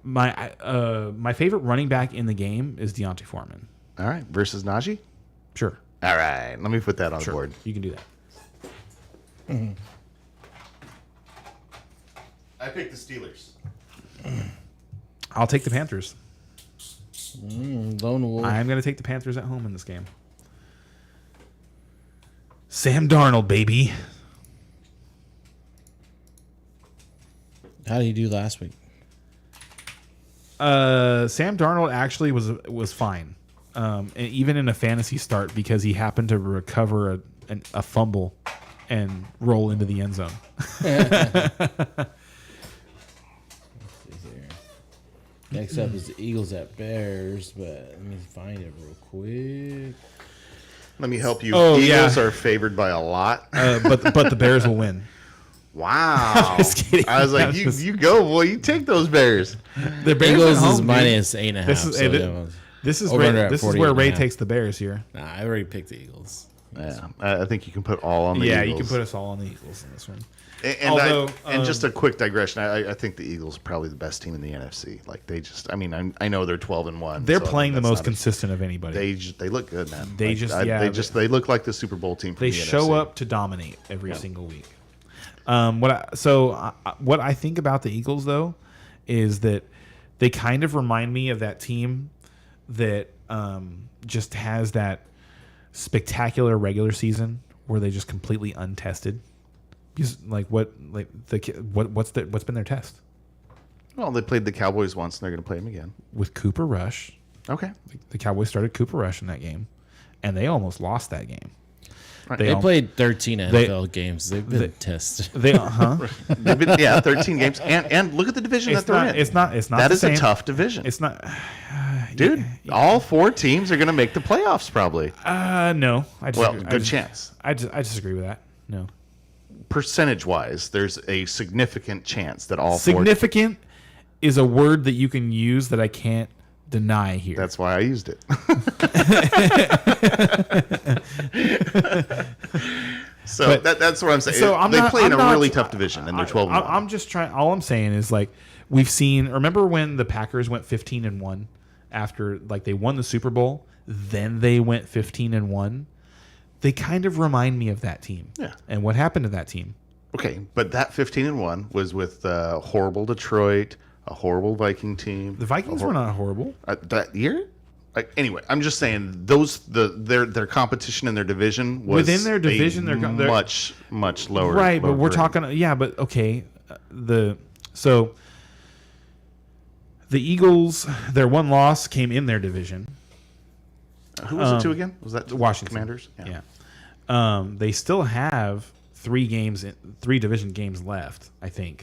My favorite running back in the game is Deontay Foreman. All right, versus Najee. Sure, All right, let me put that on the board. you can do that. I picked the Steelers. I'll take the Panthers. Lone Wolf. I'm going to take the Panthers at home in this game. Sam Darnold, baby. How did you do last week? Sam Darnold actually was fine, and even in a fantasy start because he happened to recover a fumble and roll into the end zone. Next up is the Eagles at Bears, but let me find it real quick. Let me help you. Oh, Eagles yeah. are favored by a lot. But the Bears will win. Wow. just kidding. I was like, I'm you just- go, boy. You take those Bears. The Bears Eagles at home, is dude. minus 8.5. This is so hey, that was- this is over under at this is where Ray 48.5. takes the Bears here. Nah, I already picked the Eagles. Yeah, I think you can put all on the Yeah, Eagles. you can put us all on the Eagles in this one. And, Although, and just a quick digression, I think the Eagles are probably the best team in the NFC. Like they just, I mean, I know they're 12-1. They're so playing the that's most not consistent of anybody. they look good, man. They Like, just- they look like the Super Bowl team. From They the show NFC. up to dominate every single week. What I think about the Eagles though is that they kind of remind me of that team that just has that spectacular regular season where they just completely untested. Because what's been their test Well, they played the Cowboys once, and they're going to play them again. with Cooper Rush? Okay. The Cowboys started Cooper Rush in that game, and they almost lost that game. Right. They al- played 13 NFL games. They've been tested. They 13 games, and look at the division It's that they're not. in. It's not. It's not. That the is same. a tough division, It's not. dude. All 4 teams are going to make the playoffs probably. No. I disagree. Well, good chance. I disagree with that. No. Percentage-wise, there's a significant chance that all 4. Significant is a word that you can use that I can't deny here. That's why I used it. So that's what I'm saying. So They play in a really tough division, and they're 12-1. I'm just trying. All I'm saying is we've seen. Remember when the Packers went 15-1 after they won the Super Bowl, then they went 15-1. They kind of remind me of that team. Yeah. And what happened to that team? Okay, but that 15-1 was with horrible Detroit, a horrible Viking team. The Vikings were not horrible. That year. Anyway, I'm just saying their competition in their division was Within their division, they're much lower. Right, but we're grade. talking. Yeah, but okay. So the Eagles, their one loss came in their division. Who was it to again? Was that The Washington Commanders? Yeah. They still have 3 division games left, I think.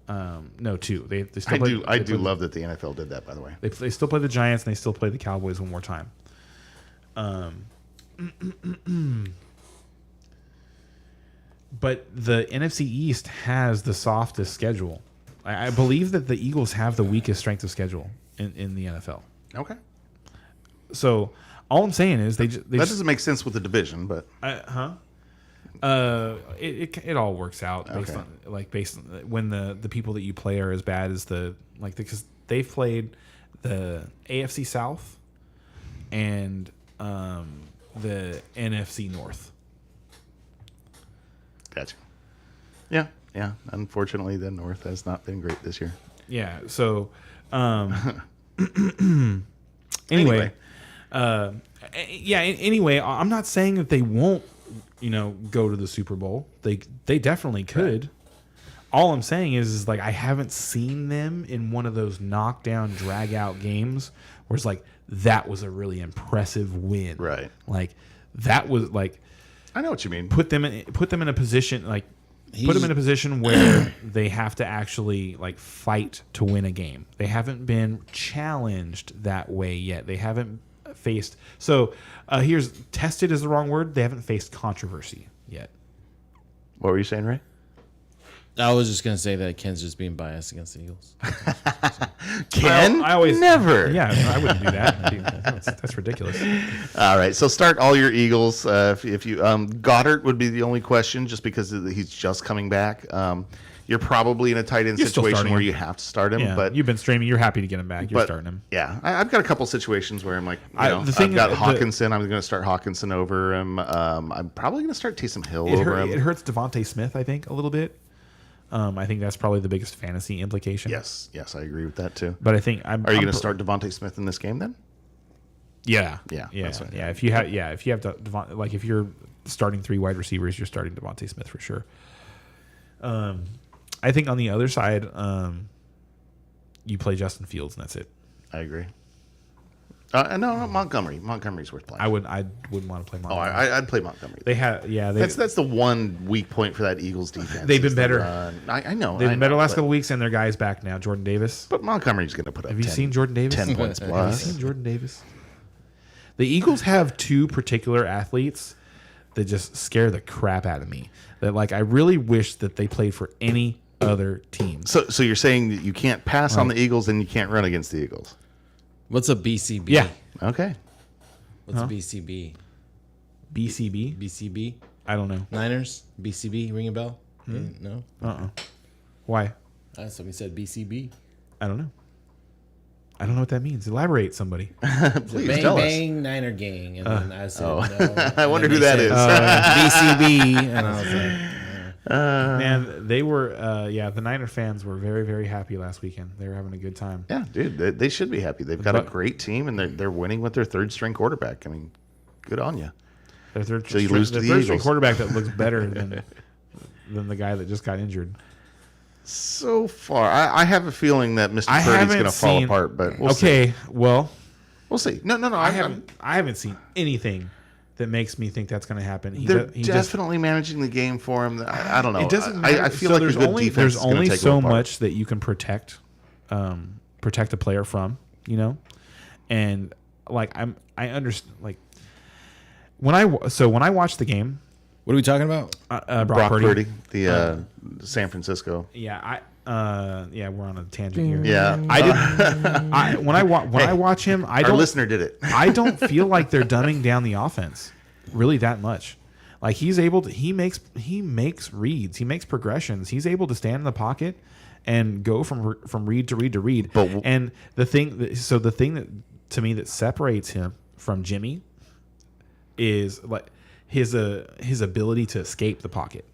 No, 2. They still I do love that the NFL did that, by the way. They still play the Giants and they still play the Cowboys one more time. But the NFC East has the softest schedule. I believe that the Eagles have the weakest strength of schedule in the NFL. Okay. So all I'm saying is that doesn't make sense with the division, but it all works out based on when the people that you play are as bad as because they've played the AFC South and the NFC North. Gotcha. Yeah. Unfortunately, the North has not been great this year. Yeah. So anyway. Anyway, I'm not saying that they won't, go to the Super Bowl. They definitely could. Right. All I'm saying is like I haven't seen them in one of those knockdown, drag out games where it's like that was a really impressive win. Right. Like that was like I know what you mean. Put them in a position put them in a position where they have to actually fight to win a game. They haven't been challenged that way yet. They haven't faced tested is the wrong word. They haven't faced controversy yet. What were you saying, Ray? I was just gonna say that Ken's just being biased against the Eagles. Ken? I always never. Yeah, I wouldn't do that. That's ridiculous. All right, so start all your Eagles. If you Goddard would be the only question, just because he's just coming back. You're probably in a tight end situation where you have to start him. Yeah, but you've been streaming. You're happy to get him back. You're starting him. Yeah, I've got a couple situations where I'm like, I've got Hawkinson. I'm going to start Hawkinson over him. I'm probably going to start Taysom Hill over him. It hurts Devontae Smith, I think, a little bit. I think that's probably the biggest fantasy implication. Yes, I agree with that too. But I think are you going to start Devontae Smith in this game then? Yeah. That's right. Yeah. If you have if you're starting 3 wide receivers, you're starting Devontae Smith for sure. I think on the other side, you play Justin Fields and that's it. I agree. No, Montgomery. Montgomery's worth playing. I wouldn't want to play Montgomery. I'd play Montgomery. That's the one weak point for that Eagles defense. They've been better. I know. They've been better the last couple weeks, and their guy's back now, Jordan Davis. But Montgomery's going to put up. Have you seen Jordan Davis? 10 points plus. Have you seen Jordan Davis? The Eagles have 2 particular athletes that just scare the crap out of me. That I really wish that they played for any other team. So you're saying that you can't pass on the Eagles and you can't run against the Eagles? What's a BCB? Yeah. Okay. What's a BCB? BCB? BCB? I don't know. Niners? BCB? Ring a bell? No? Why? Somebody said BCB. I don't know. I don't know what that means. Elaborate, somebody. Please bang, tell bang, us. Niner gang. And then I said, no. I wonder who that is. BCB. And I was like... Man, they were, the Niner fans were very, very happy last weekend. They were having a good time. Yeah, dude, they should be happy. They've got a great team, and they're winning with their third-string quarterback. I mean, good on you. Their third Eagles. string quarterback that looks better than the guy that just got injured. So far, I have a feeling that Mr. Purdy's going to fall apart, but we'll see. Well, we'll see. No, I haven't seen anything that makes me think that's going to happen. They're definitely managing the game for him. I don't know. It doesn't matter. I feel like there's only so much that you can protect a player from, and I understand when I watched the game. What are we talking about? Brock Purdy, the San Francisco. Yeah, we're on a tangent here. Yeah, I didn't. When I watch him, our listener did it. I don't feel like they're dumbing down the offense really that much. He's able to. He makes reads. He makes progressions. He's able to stand in the pocket and go from read to read to read. And the thing that to me that separates him from Jimmy is his ability to escape the pocket.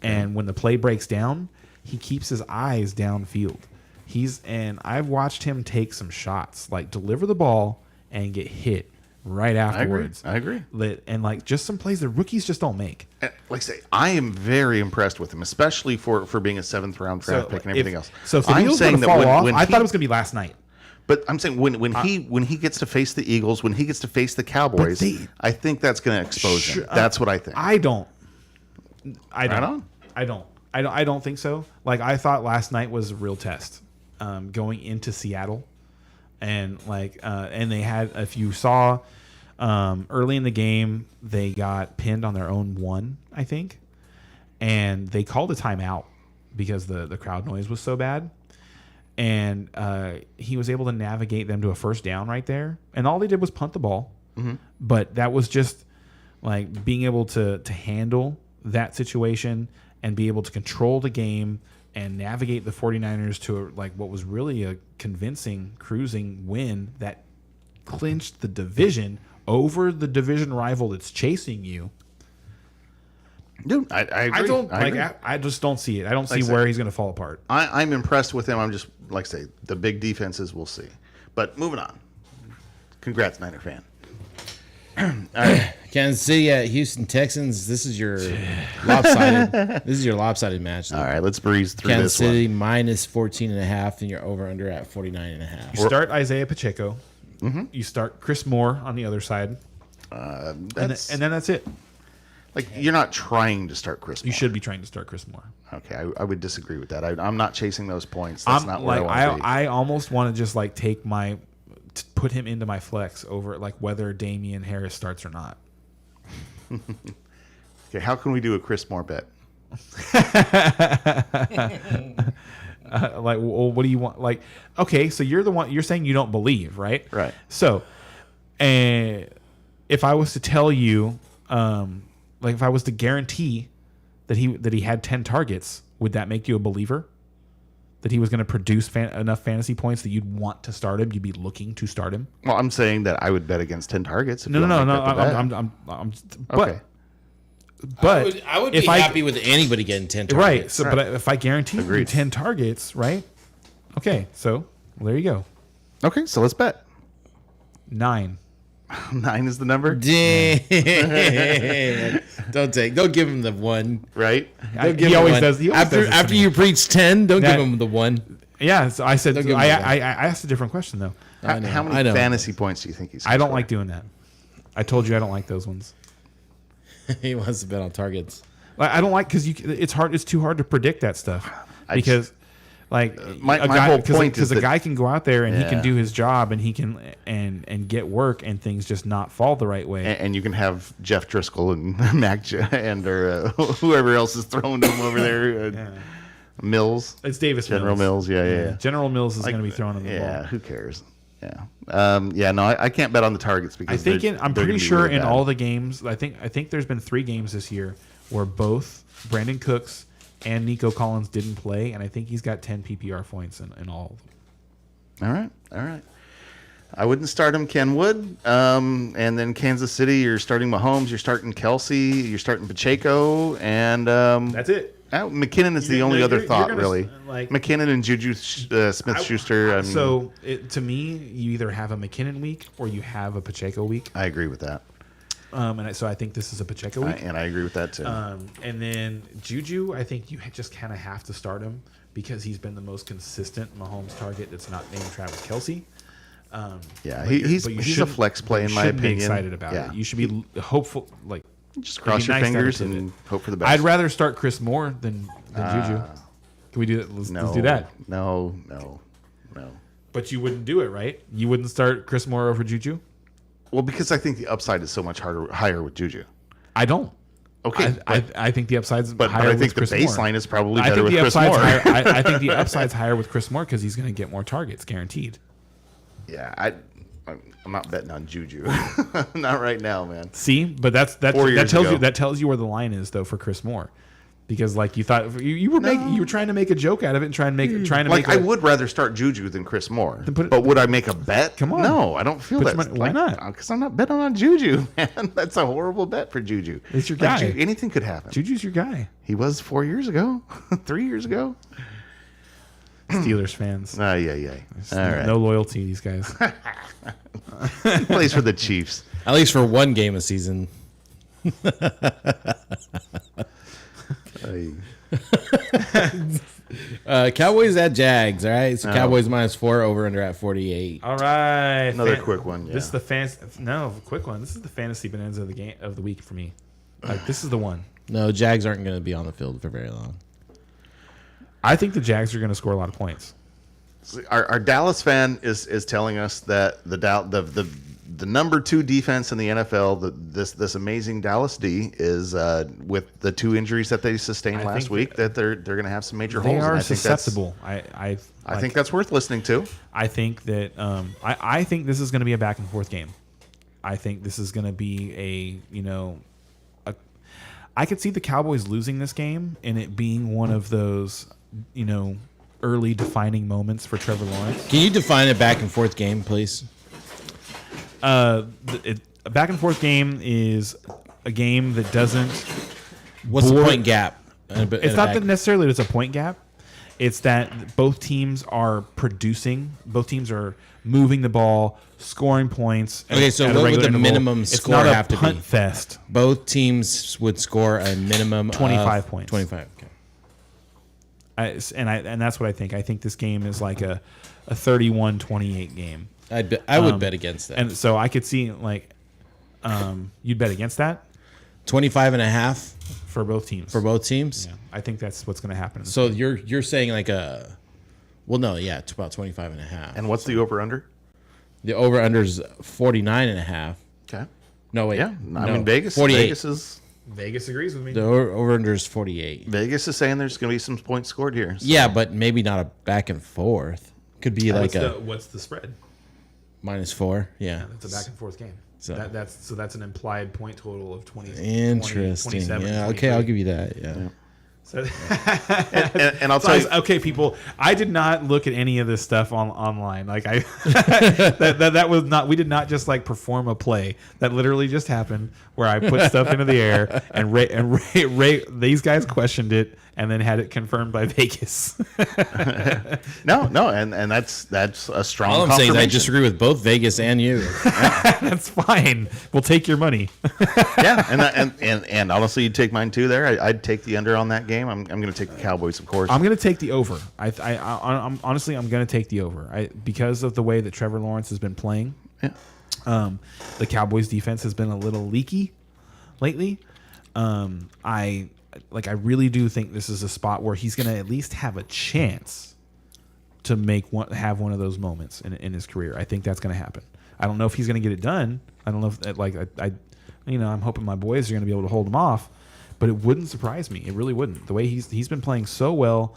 And when the play breaks down, he keeps his eyes downfield. And I've watched him take some shots, deliver the ball and get hit right afterwards. I agree. And like just some plays that rookies just don't make. Like I say, I am very impressed with him, especially for being a 7th round draft pick and everything else. So if the I'm Eagles saying gonna fall off, when I thought it was gonna be last night. But I'm saying when he gets to face the Eagles, when he gets to face the Cowboys, I think that's going to expose him. That's what I think. I don't think so. Like I thought last night was a real test, going into Seattle, and and they had, if you saw, early in the game they got pinned on their own 1, I think, and they called a timeout because the crowd noise was so bad. And he was able to navigate them to a first down right there. And all they did was punt the ball. Mm-hmm. But that was just like being able to handle that situation and be able to control the game and navigate the 49ers to what was really a convincing cruising win that clinched the division over the division rival that's chasing you. Dude, I agree. I just don't see it. I don't see where he's going to fall apart. I'm impressed with him. I'm just, like I say, the big defenses, we'll see. But moving on. Congrats, Niner fan. All right. Kansas City at Houston Texans. This is your lopsided match. All right, let's breeze through Kansas this City one. minus 14.5, and you're over under at 49.5. You start Isaiah Pacheco. Mm-hmm. You start Chris Moore on the other side. And then that's it. Like, you're not trying to start Chris Moore. You should be trying to start Chris Moore. Okay, I would disagree with that. I'm not chasing those points. That's not where I want to be. I almost want to just take put him into my flex over whether Damian Harris starts or not. Okay, how can we do a Chris Moore bet? What do you want? Okay, so you're the one. You're saying you don't believe, right? Right. So, if I was to tell you, if I was to guarantee that he had 10 targets, would that make you a believer? That he was going to produce enough fantasy points that you'd want to start him? You'd be looking to start him? Well, I'm saying that I would bet against 10 targets. No. But I would be happy with anybody getting 10 targets. Right. So, right. But if I guarantee you 10 targets, right? Okay. So there you go. Okay. So let's bet. 9. 9 is the number. Damn. Don't give him the 1. Right. He always does. After you preach 10, don't give him the 1. Yeah. So I said I asked a different question though. How many fantasy points do you think he's? I don't like doing that. I told you I don't like those ones. He wants to bet on targets. I don't like because it's hard. It's too hard to predict that stuff because. My whole point is because a guy can go out there and he can do his job and he can and get work and things just not fall the right way. And you can have Jeff Driscoll and Mac and whoever else is throwing him over there. Mills. It's Davis General Mills. Yeah. General Mills is going to be throwing him the ball. Yeah, who cares? Yeah. No, I can't bet on the targets because I'm pretty sure in all the games. I think there's been 3 games this year where both Brandon Cooks and Nico Collins didn't play, and I think he's got 10 PPR points in all of them. All right. I wouldn't start him, Ken Wood. And then Kansas City, you're starting Mahomes, you're starting Kelsey, you're starting Pacheco, and that's it. McKinnon is the only other thought, really. McKinnon and Juju Smith-Schuster. To me, you either have a McKinnon week or you have a Pacheco week. I agree with that. So I think this is a Pacheco week. And I agree with that, too. And then Juju, I think you just kind of have to start him because he's been the most consistent Mahomes target that's not named Travis Kelce. He's a flex play, in my opinion. Be excited about it. You should be hopeful. Just cross your fingers and hope for the best. I'd rather start Chris Moore than Juju. Can we do that? Let's do that. No. But you wouldn't do it, right? You wouldn't start Chris Moore over Juju? Well, because I think the upside is so much higher with Juju. I don't. Okay. I think the upside's higher higher with Chris Moore. But I think the baseline is probably better with Chris Moore. I think the upside's higher with Chris Moore because he's going to get more targets, guaranteed. Yeah, I'm not betting on Juju. Not right now, man. See, but that tells you where the line is though for Chris Moore, because you thought you were trying to make a joke out of it and trying to make. I would rather start Juju than Chris Moore. But would I make a bet? Come on, no, I don't feel that. Why not? Because I'm not betting on Juju, man. That's a horrible bet for Juju. It's your guy. Anything could happen. Juju's your guy. He was 4 years ago, 3 years ago. Steelers fans. Yeah. All right. No loyalty, these guys. He plays for the Chiefs. At least for one game a season. Cowboys at Jags. All right, so Cowboys -4, over under at 48. All right. Another quick one. Yeah. This is the quick one. This is the fantasy bonanza of the week for me. Like, this is the one. No, Jags aren't going to be on the field for very long. I think the Jags are going to score a lot of points. Our Dallas fan is telling us that the number 2 defense in the NFL, this amazing Dallas D, is with the 2 injuries that they sustained last week, that they're going to have some major holes. They are and susceptible. I think that's worth listening to. I think that I think this is going to be a back and forth game. I think this is going to be I could see the Cowboys losing this game and it being one of those, early defining moments for Trevor Lawrence. Can you define a back and forth game, please? A back and forth game is a game that doesn't. What's the point gap? It's not that necessarily it's a point gap. It's that both teams are producing. Both teams are moving the ball, scoring points. Okay, so what would the minimum score have to be? It's not a punt fest. Both teams would score a minimum 25 points. 25. Okay. And that's what I think. I think this game is like a 31-28 game. I would bet against that. And so I could see you'd bet against that 25.5 for both teams. for both teams. Yeah, I think that's what's going to happen. So you're saying like it's about 25.5. And what's the over/under? The over under is 49.5. Okay. No, wait. Yeah, I mean Vegas. 48. Vegas agrees with me. The over under is 48. Vegas is saying there's going to be some points scored here. So. Yeah, but maybe not a back and forth. Could be like what's the spread? -4. Yeah. It's a back and forth game. So- that's an implied point total of 20. Interesting. 27, yeah. 23. Okay, I'll give you that. Yeah. So, And I'll tell you, okay, people, I did not look at any of this stuff online. Like that was not. We did not just like perform a play. That literally just happened where I put stuff into the air and Ray these guys questioned it and then had it confirmed by Vegas. no, and that's a strong. All I'm saying is I disagree with both Vegas and you. That's fine. We'll take your money. Yeah, and honestly, you'd take mine too. There, I'd take the under on that game. I'm going to take the Cowboys, of course. I'm going to take the over. I'm honestly, I'm going to take the over. Because of the way that Trevor Lawrence has been playing. Yeah. The Cowboys defense has been a little leaky lately. I really do think this is a spot where he's going to at least have a chance to have one of those moments in his career. I think that's going to happen. I don't know if he's going to get it done. I don't know if I'm hoping my boys are going to be able to hold him off, but it wouldn't surprise me. It really wouldn't. The way he's been playing so well,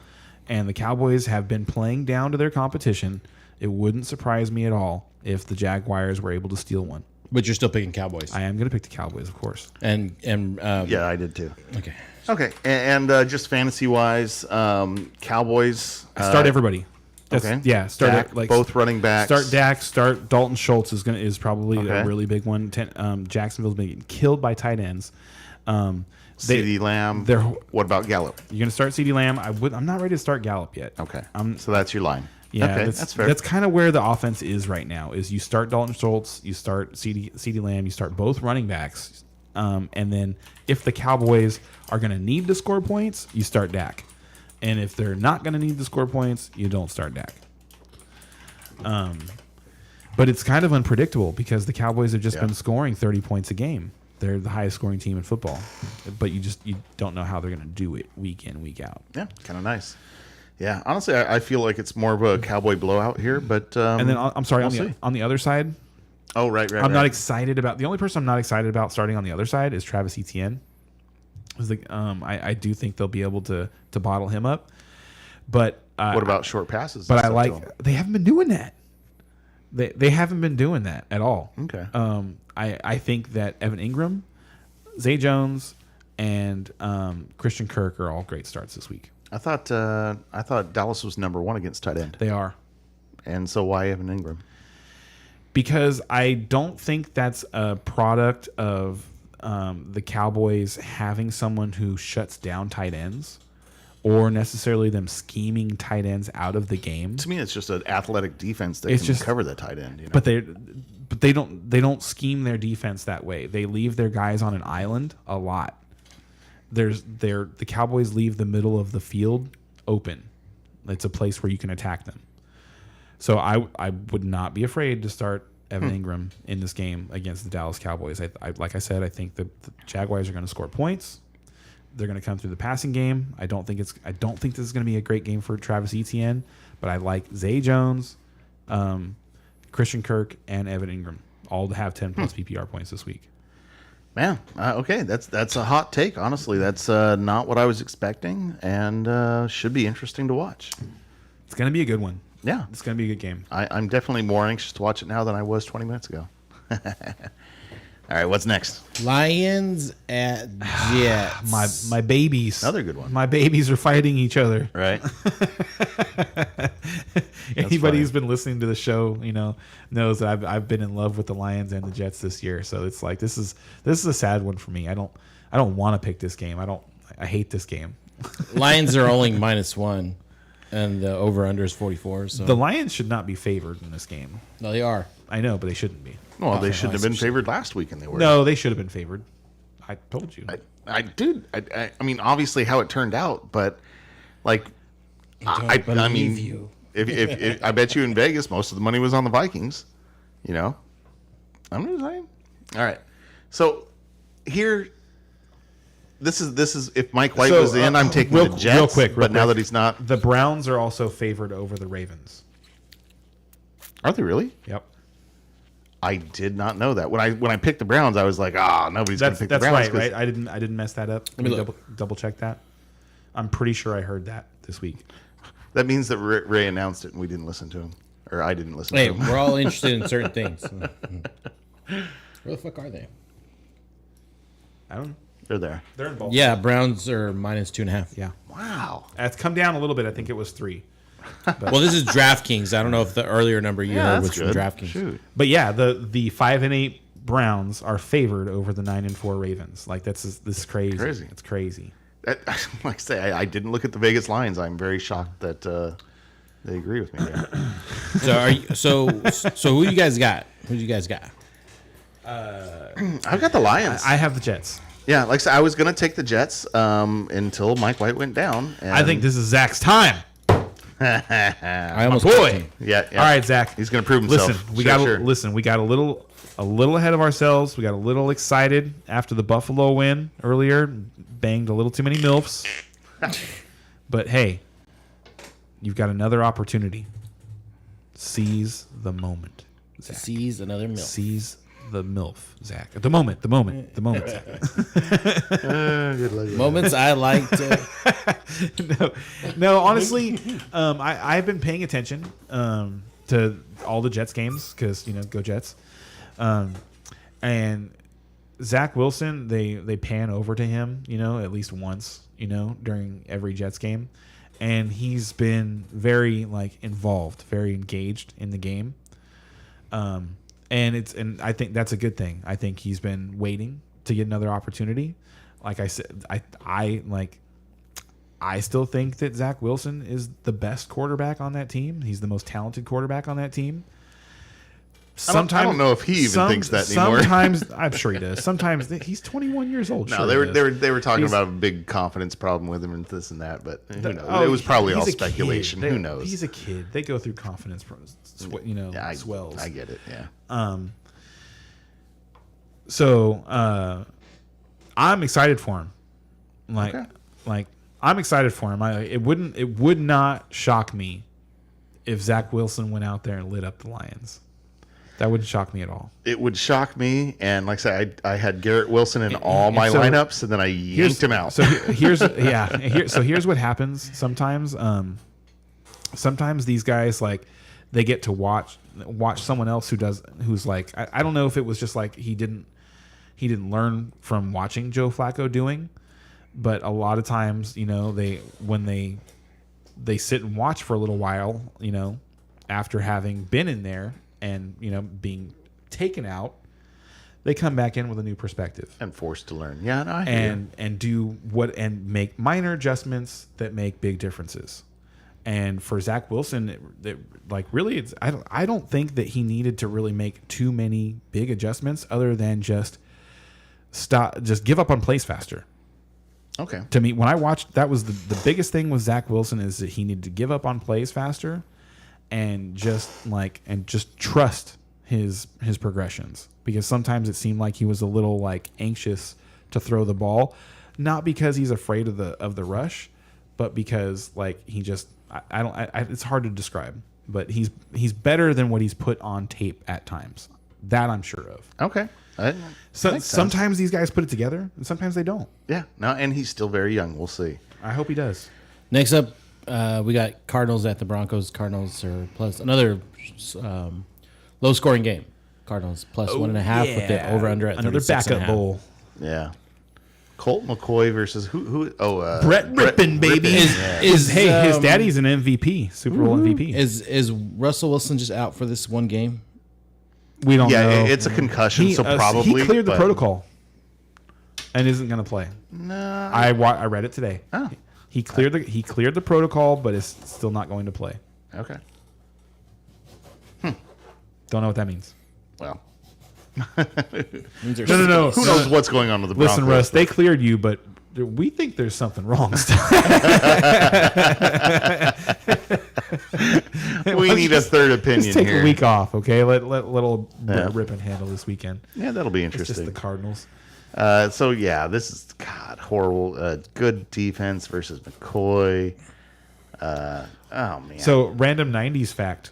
and the Cowboys have been playing down to their competition, it wouldn't surprise me at all if the Jaguars were able to steal one. But you're still picking Cowboys. I am going to pick the Cowboys, of course. And yeah, I did too. Okay. And just fantasy wise, Cowboys Start everybody. Okay. Yeah, start Dak, it, both running backs. Start Dak. Start Dalton Schultz is probably Okay. a really big one. Jacksonville's been getting killed by tight ends. CeeDee Lamb. What about Gallup? You're going to start CeeDee Lamb. I'm not ready to start Gallup yet. Okay. So that's your line. Yeah, okay, that's fair. That's kind of where the offense is right now. Is you start Dalton Schultz, you start CeeDee Lamb, you start both running backs, and then if the Cowboys are going to need to score points, you start Dak, and if they're not going to need to score points, you don't start Dak. But it's kind of unpredictable because the Cowboys have just been scoring 30 points a game. They're the highest scoring team in football, but you don't know how they're going to do it week in, week out. Yeah, kind of nice. Yeah, honestly, I feel like it's more of a Cowboy blowout here, but and then I'm sorry, on the other side. Oh, right. I'm not excited about the only person I'm not excited about starting on the other side is Travis Etienne. I do think they'll be able to bottle him up, but what about short passes? But they haven't been doing that. They haven't been doing that at all. Okay. I think that Evan Ingram, Zay Jones, and Christian Kirk are all great starts this week. I thought Dallas was number 1 against tight end. They are. And so why Evan Ingram? Because I don't think that's a product of the Cowboys having someone who shuts down tight ends, or necessarily them scheming tight ends out of the game. To me, it's just an athletic defense that It's can just- cover the tight end. You know? But they don't scheme their defense that way. They leave their guys on an island a lot. The Cowboys leave the middle of the field open. It's a place where you can attack them. So I would not be afraid to start Evan Ingram in this game against the Dallas Cowboys. Like I said, I think the Jaguars are going to score points. They're going to come through the passing game. I don't think this is going to be a great game for Travis Etienne, but I like Zay Jones, Christian Kirk, and Evan Ingram all to have 10 plus PPR points this week. Man, okay, that's a hot take. Honestly, that's not what I was expecting, and should be interesting to watch. It's going to be a good one. Yeah, It's going to be a good game. I'm definitely more anxious to watch it now than I was 20 minutes ago. All right, what's next? Lions at Jets. My babies. Another good one. My babies are fighting each other. Right. Anybody funny. who's been listening to the show, knows that I've been in love with the Lions and the Jets this year. So it's like this is a sad one for me. I don't want to pick this game. I hate this game. Lions are only -1, and the over/under is 44. So The Lions should not be favored in this game. no, they are. I know, but they shouldn't be. Well, they shouldn't have been favored last week, and they were. No, they should have been favored. I told you. I mean, obviously how it turned out, but like, I mean, you. if I bet you in Vegas, most of the money was on the Vikings. I'm just saying. All right, so here, this is if Mike White was in, I'm taking the Jets. Real quick, but now that he's not, the Browns are also favored over the Ravens. are they really? Yep. I did not know that. When I picked the Browns, I was like, nobody's going to pick the That's Browns. right. I didn't mess that up. Let me me look. double check that. I'm pretty sure I heard that this week. That means that Ray announced it and we didn't listen to him, or I didn't listen Hey, to him. we're all interested in certain things. Where the fuck are they? I don't know. They're there. They're in both. Yeah, Browns are -2.5. Yeah. Wow. It's come down a little bit. I think it was 3. Well, this is DraftKings. I don't know if the earlier number you heard was that's from good. DraftKings. Shoot. But yeah, the 5-8 Browns are favored over the 9-4 Ravens. Like this is crazy. Crazy. It's crazy. Like I say, I didn't look at the Vegas lines. I'm very shocked that they agree with me there. So are you, so who you guys got? Who you guys got? I've got the Lions. I have the Jets. Yeah, like I said, I was going to take the Jets until Mike White went down. And I think this is Zach's time. I almost boy. picked him. Yeah. All right, Zach. He's going to prove himself. Listen, we Sure. got a little ahead of ourselves. We got a little excited after the Buffalo win earlier. Banged a little too many MILFs. But hey, you've got another opportunity. Seize the moment, Zach. Seize another milk. Seize the MILF, Zach. The moment, Zach. Good luck. Moments I like to. No, honestly, I've been paying attention to all the Jets games because go Jets, and Zach Wilson they pan over to him at least once during every Jets game, and he's been very involved, very engaged in the game, and I think that's a good thing. I think he's been waiting to get another opportunity. Like I said, I still think that Zach Wilson is the best quarterback on that team. He's the most talented quarterback on that team. I don't know if he even thinks that anymore. Sometimes I'm sure he does. Sometimes he's 21 years old. No, sure they were talking He's- about a big confidence problem with him and this and that, but who knows? Oh, It was probably he's all a speculation. kid. Who knows? He's a kid. They go through confidence, Yeah, swells. I get it. Yeah. So I'm excited for him. Okay. I'm excited for him. It would not shock me if Zach Wilson went out there and lit up the Lions. That wouldn't shock me at all. It would shock me, and like I said, I had Garrett Wilson in all my so lineups, and then I yanked him out. So here's what happens sometimes. Sometimes these guys they get to watch someone else who's I don't know if it was just he didn't learn from watching Joe Flacco doing, but a lot of times when they sit and watch for a little while after having been in there and being taken out, they come back in with a new perspective And forced to learn. Yeah, no, I hear you. and do what and make minor adjustments that make big differences. And for Zach Wilson, I don't think that he needed to really make too many big adjustments other than just give up on plays faster. Okay. To me, when I watched, that was the biggest thing with Zach Wilson is that he needed to give up on plays faster and just trust his progressions, because sometimes it seemed like he was a little like anxious to throw the ball, not because he's afraid of the rush, but because like he just it's hard to describe, but he's better than what he's put on tape at times. That I'm sure of. Okay. Sometimes these guys put it together, and sometimes they don't. Yeah. No, and he's still very young. We'll see. I hope he does. Next up, we got Cardinals at the Broncos. Cardinals are plus another low-scoring game. Cardinals plus 1.5 with the over/under at another 36.5. backup bowl. Yeah. Colt McCoy versus who? Oh, Brett Rippon, baby. His daddy's an MVP, Super Bowl MVP. Is Russell Wilson just out for this one game? We don't know. Yeah, it's a concussion, so probably. He cleared the protocol and isn't going to play. No. I read it today. Oh. He cleared the protocol, but is still not going to play. Okay. Don't know what that means. Well. No. Who knows what's going on with the Broncos? Listen, Russ, they cleared you, but we think there's something wrong. We need a third opinion Just take here. a week off, okay? Let little Brett Rippon handle this weekend. Yeah, that'll be It's just interesting. the Cardinals. So yeah, this is horrible. Good defense versus McCoy. Oh man. So random '90s fact: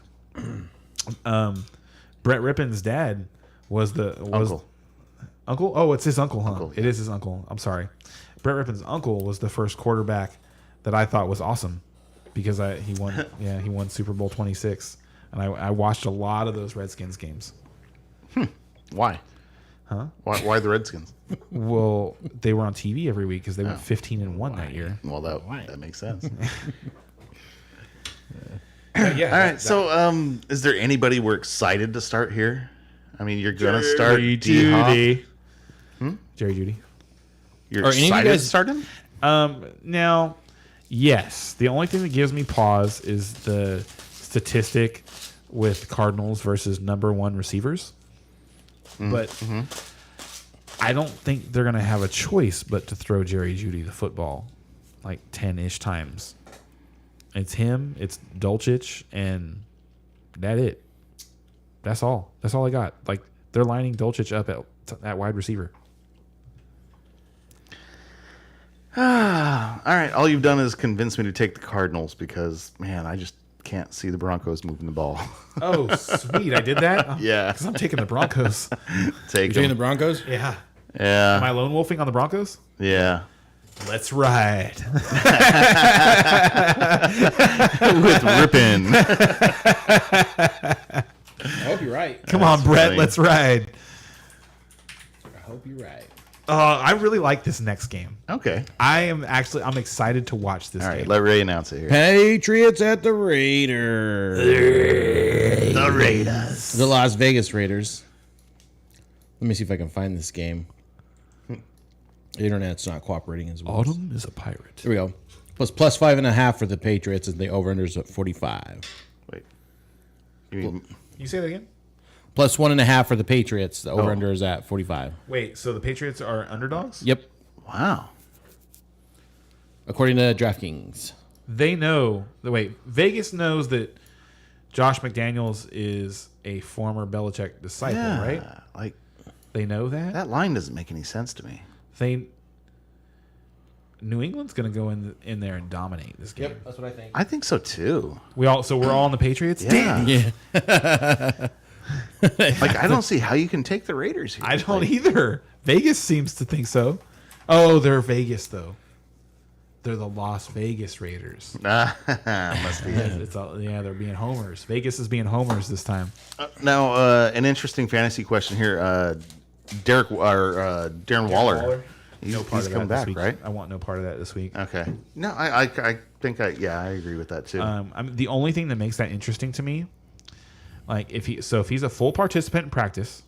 Brett Rippon's dad was Uncle. Uncle. Oh, it's his uncle, huh? Uncle, It is his uncle. I'm sorry. Brett Rippon's uncle was the first quarterback that I thought was awesome because he won. Yeah, he won Super Bowl 26, and I watched a lot of those Redskins games. Why? Huh? Why the Redskins? Well, they were on TV every week because they went 15-1 that year. Well, that makes sense. Yeah. All right. So, is there anybody we're excited to start here? I mean, you're gonna start D-Hop. Judy. Jerry Judy. You're Are any of you excited to guys- start him? Now, yes. The only thing that gives me pause is the statistic with Cardinals versus number one receivers. But I don't think they're going to have a choice but to throw Jerry Judy the football like 10-ish times. It's him, it's Dulcich, and that's all. That's all I got. Like, they're lining Dulcich up at wide receiver. All right. All you've done is convince me to take the Cardinals because, man, I just can't see the Broncos moving the ball. Oh, sweet. I did that? Yeah. Because I'm taking the Broncos. Take You're taking the them. Broncos? Yeah. Am I Yeah. lone wolfing on the Broncos? Yeah. Let's ride. With Rippin. I hope you're right. Come on, Brett. funny. Let's ride. I hope you're right. I really like this next game. Okay. I'm excited to watch this All right. game. Let Ray announce it here. Patriots at the Raiders. The Raiders. The Las Vegas Raiders. Let me see if I can find this game. The internet's not cooperating as well. Autumn is a pirate. Here we go. Plus 5.5 for the Patriots, and the over-under's at 45. Wait. You mean, You say that again? Plus 1.5 for the Patriots. The over-under is at 45. Wait, so the Patriots are underdogs? Yep. wow. According to DraftKings. They know. Vegas knows that Josh McDaniels is a former Belichick disciple, Yeah. right? Like, They know that. that line doesn't make any sense to me. New England's going to go in there and dominate this game. that's what I think. I think so too. We're all on the Patriots. Yeah. Yeah. Like, I don't see how you can take the Raiders here. I don't either. Vegas seems to think so. Oh, they're Vegas though. They're the Las Vegas Raiders. Must be it. They're being homers. Vegas is being homers this time. Now, an interesting fantasy question here. Darren Waller. He's coming back, this week. right? I want no part of that this week. Okay. No, I think I agree with that too. The only thing that makes that interesting to me, like if he's a full participant in practice,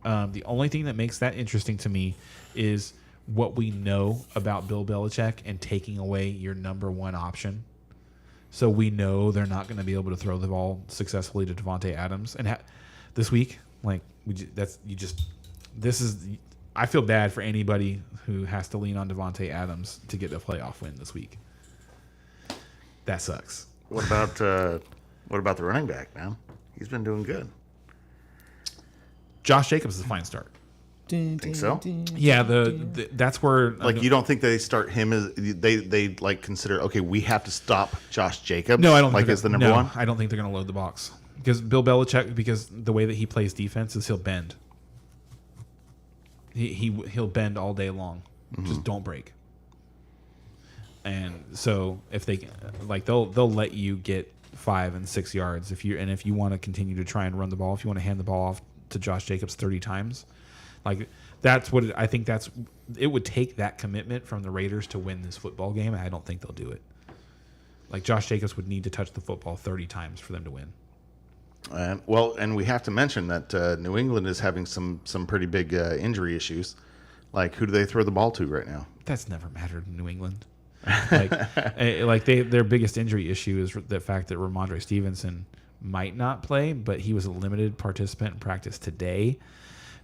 The only thing that makes that interesting to me is what we know about Bill Belichick and taking away your number one option. So we know they're not going to be able to throw the ball successfully to Devontae Adams. And this week, like I feel bad for anybody who has to lean on Devontae Adams to get a playoff win this week. That sucks. What about the running back, man? He's been doing good. Josh Jacobs is a fine start. Think so? Yeah, that's where Like, you don't think they start him as they like consider, okay, we have to stop Josh Jacobs? No, I don't like think as the number one. I don't think they're going to load the box because Bill Belichick, because the way that he plays defense is he'll bend. He'll bend all day long. Just don't break. And so if they like, they'll let you get 5 and 6 yards if you want to continue to try and run the ball, if you want to hand the ball off to Josh Jacobs 30 times. Like, that's what I think it would take that commitment from the Raiders to win this football game, and I don't think they'll do it. Like, Josh Jacobs would need to touch the football 30 times for them to win. And we have to mention that New England is having some pretty big injury issues. Like, who do they throw the ball to right now? That's never mattered in New England. Their biggest injury issue is the fact that Ramondre Stevenson might not play, but he was a limited participant in practice today.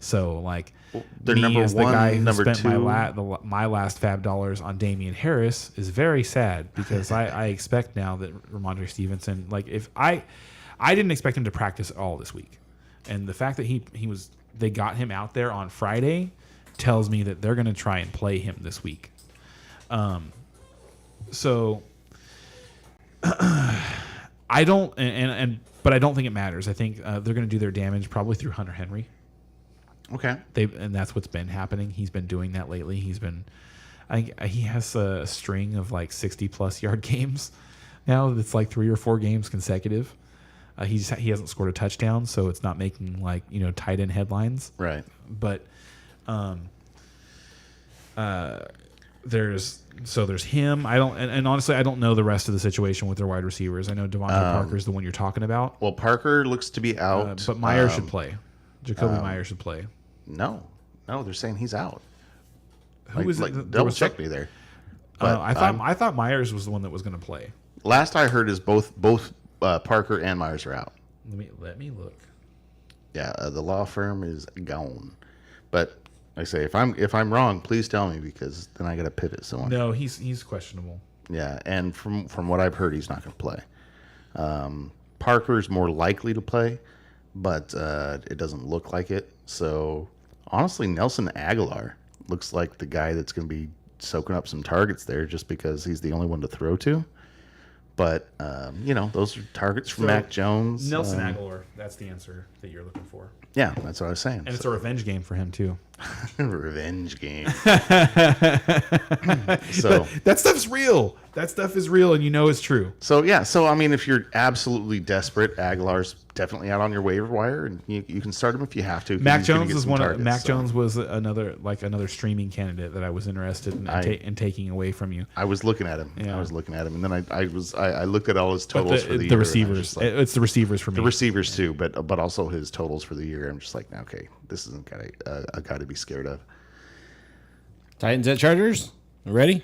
So, like, their number as one, the guy who number spent two. my last fab dollars on Damian Harris is very sad because I expect now that Ramondre Stevenson, like, if I didn't expect him to practice at all this week, and the fact that they got him out there on Friday tells me that they're going to try and play him this week. So I don't, but I don't think it matters. I think they're going to do their damage probably through Hunter Henry. Okay. And that's what's been happening. He's been doing that lately. He has a string of like 60+ yard games now. It's like 3 or 4 games consecutive. He hasn't scored a touchdown, so it's not making like, tight end headlines. Right. But there's him. I don't, and honestly, I don't know the rest of the situation with their wide receivers. I know Devontae Parker is the one you're talking about. Well, Parker looks to be out, but Myers should play. Jacoby Myers should play. No, they're saying he's out. Who is it? Double check me there. But I thought Myers was the one that was going to play. Last I heard is both Parker and Myers are out. Let me look. Yeah, the law firm is gone. But like I say, if I'm wrong, please tell me, because then I got to pivot somewhere. No, he's questionable. Yeah, and from what I've heard, he's not going to play. Parker's more likely to play, but it doesn't look like it. So honestly, Nelson Aguilar looks like the guy that's going to be soaking up some targets there, just because he's the only one to throw to. But those are targets from Mac Jones. Nelson Aguilar, that's the answer that you're looking for. Yeah, that's what I was saying. And it's a revenge game for him too. Revenge game. So that stuff's real. That stuff is real, and it's true. So yeah. So I mean, if you're absolutely desperate, Aguilar's definitely out on your waiver wire, and you can start him if you have to. Mac Jones is one. Jones was another streaming candidate that I was interested in taking away from you. I was looking at him. Yeah. I was looking at him, and then I looked at all his totals for the year. The receivers. It's the receivers for me. The receivers too, but also his totals for the year. I'm just like, okay, this isn't a guy to be scared of. Titans at Chargers. Ready?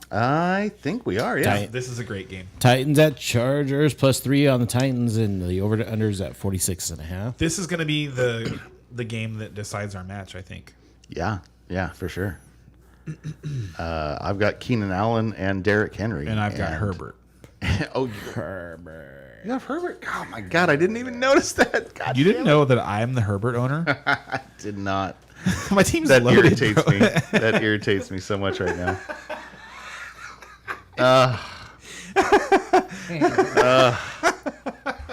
I think we are, yeah. This is a great game. Titans at Chargers, +3 on the Titans, and the over to unders at 46.5. This is going to be the game that decides our match, I think. Yeah, for sure. I've got Keenan Allen and Derrick Henry. And I've got Herbert. Herbert. You have Herbert? Oh, my God. I didn't even notice that. God, you didn't know that I'm the Herbert owner? I did not. My team's that loaded, irritates bro. me. That irritates me so much right now.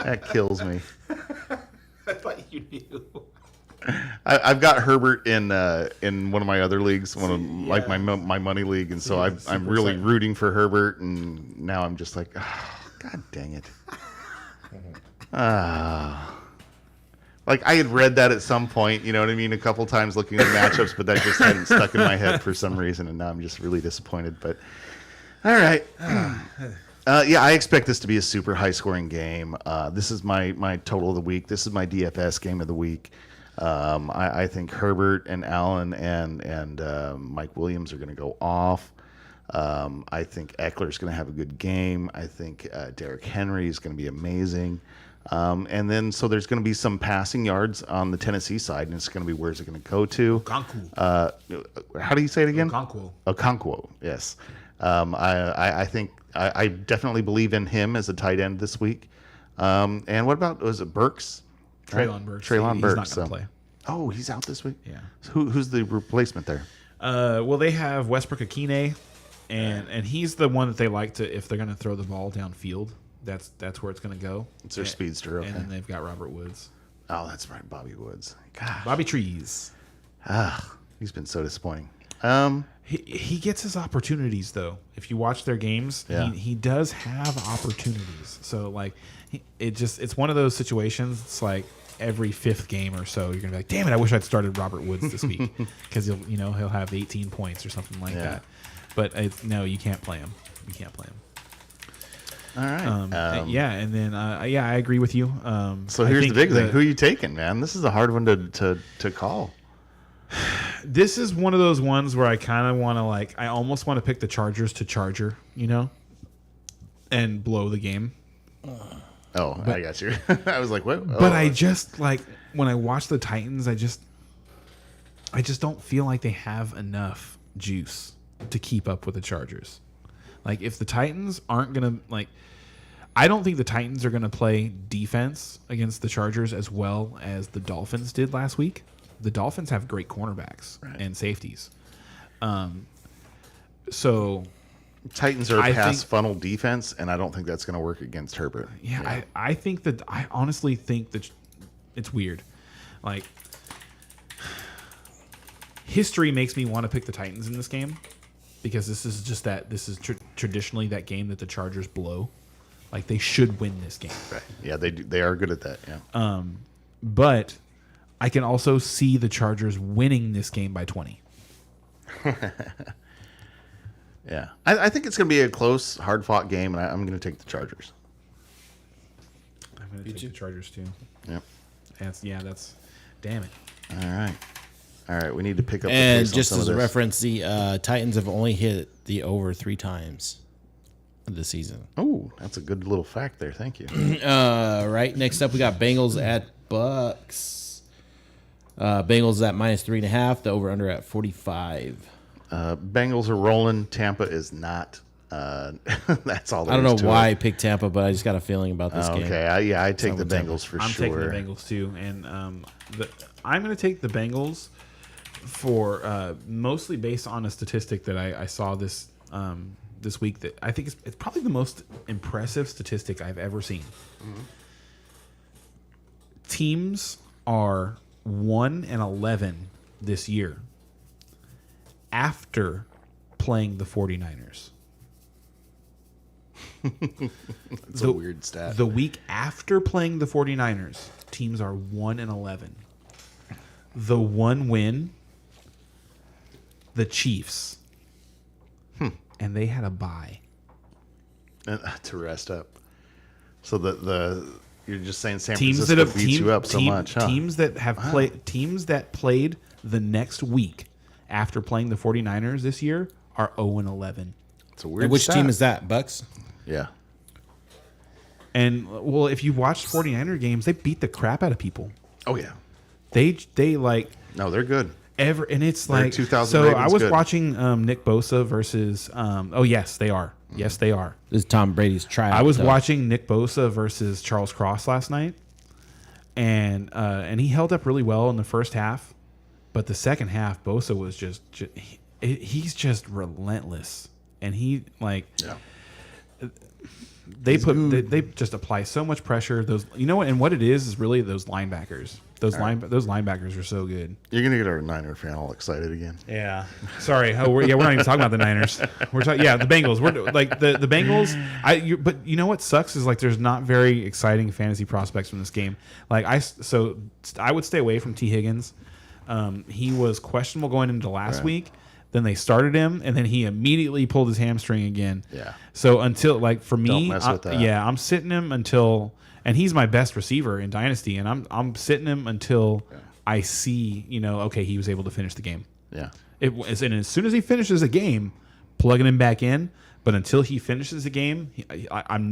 That kills me. I thought you knew. I've got Herbert in one of my other leagues, like my money league, and so I'm really rooting for Herbert, and now I'm just like, oh, God dang it. Like I had read that at some point, you know what I mean, a couple times looking at the matchups, but that just hadn't stuck in my head for some reason, and now I'm just really disappointed. But all right. Yeah, I expect this to be a super high-scoring game. This is my total of the week. This is my DFS game of the week. I think Herbert and Allen and Mike Williams are going to go off. I think Eckler's going to have a good game. I think Derrick Henry is going to be amazing. And then so there's going to be some passing yards on the Tennessee side, and it's going to be where's it going to go to? Okonkwo. How do you say it again? Okonkwo. Okonkwo, yes. I think I definitely believe in him as a tight end this week. And what about, was it Burks? Treylon Burks. Treylon Burks. He's not going to play. Oh, he's out this week? Yeah. So who's the replacement there? Well, they have Westbrook Akine, and he's the one that they like to, if they're going to throw the ball downfield, that's where it's going to go. It's their speedster. Okay. And then they've got Robert Woods. Oh, that's right, Bobby Woods. God, Bobby Trees. he's been so disappointing. He gets his opportunities, though. If you watch their games, Yeah. he does have opportunities. So, like, it's one of those situations. It's like every fifth game or so, you're gonna be like, "Damn it! I wish I'd started Robert Woods this week," because he'll have 18 points or something like that. But no, you can't play him. You can't play him. All right. Yeah, and then I agree with you. So I here's the think big thing. Who are you taking, man? This is a hard one to call. This is one of those ones where I kind of want to I almost want to pick the Chargers to Charger, and blow the game. I got you. I was like, what? But I just when I watch the Titans, I just don't feel like they have enough juice to keep up with the Chargers. Like, if the Titans aren't gonna I don't think the Titans are gonna play defense against the Chargers as well as the Dolphins did last week. The Dolphins have great cornerbacks and safeties. So Titans are a pass funnel defense, and I don't think that's going to work against Herbert. Yeah, I think that I honestly think that it's weird. Like, history makes me want to pick the Titans in this game because this is traditionally that game that the Chargers blow. Like, they should win this game. Right. Yeah, they do. They are good at that. Yeah. But I can also see the Chargers winning this game by 20. Yeah. I think it's going to be a close, hard-fought game, and I'm going to take the Chargers. I'm going to take the Chargers, too. Yep. That's damn it. All right. We need to pick up the And pace on just some as of a this. reference, the Titans have only hit the over 3 times this season. Oh, that's a good little fact there. Thank you. Right. Next up, we got Bengals at Bucks. Bengals at -3.5. The over/under at 45. Bengals are rolling. Tampa is not. That's all. I don't know why I picked Tampa, but I just got a feeling about this game. Okay. I take the Tampa. Bengals for I'm sure. taking the Bengals too, and I'm going to take the Bengals for mostly based on a statistic that I saw this week that I think it's probably the most impressive statistic I've ever seen. Mm-hmm. Teams are 1-11 this year after playing the 49ers. It's a weird stat. The week after playing the 49ers, teams are 1-11. The one win, the Chiefs. And they had a bye. To rest up. So the you're just saying San Teams Francisco that have beats you up so much, huh? Teams that have played the next week after playing the 49ers this year are 0-11. It's a weird And which stat. team is that? Bucks? Yeah. And well, if you watch 49er games, they beat the crap out of people. Oh yeah. They No, they're good. and it's They're like 2000 so. Ravens I was good. watching Nick Bosa versus. Oh yes, they are. Yes, they are. This is Tom Brady's tryout. I was though. watching Nick Bosa versus Charles Cross last night, and he held up really well in the first half, but the second half, Bosa was he's just relentless, and he they just apply so much pressure. Those and what it is really those linebackers. Those linebackers are so good. You're gonna get our Niner fan all excited again. Yeah. Sorry. We're not even talking about the Niners. We're talking. Yeah, the Bengals. We're like the Bengals. But you know what sucks is there's not very exciting fantasy prospects from this game. I would stay away from T. Higgins. He was questionable going into last week. Then they started him, and then he immediately pulled his hamstring again. Yeah. So until for me, Don't mess with that. I'm sitting him until, and he's my best receiver in Dynasty, and I'm sitting him until I see, okay, he was able to finish the game. Yeah. And as soon as he finishes a game, plugging him back in. But until he finishes the game,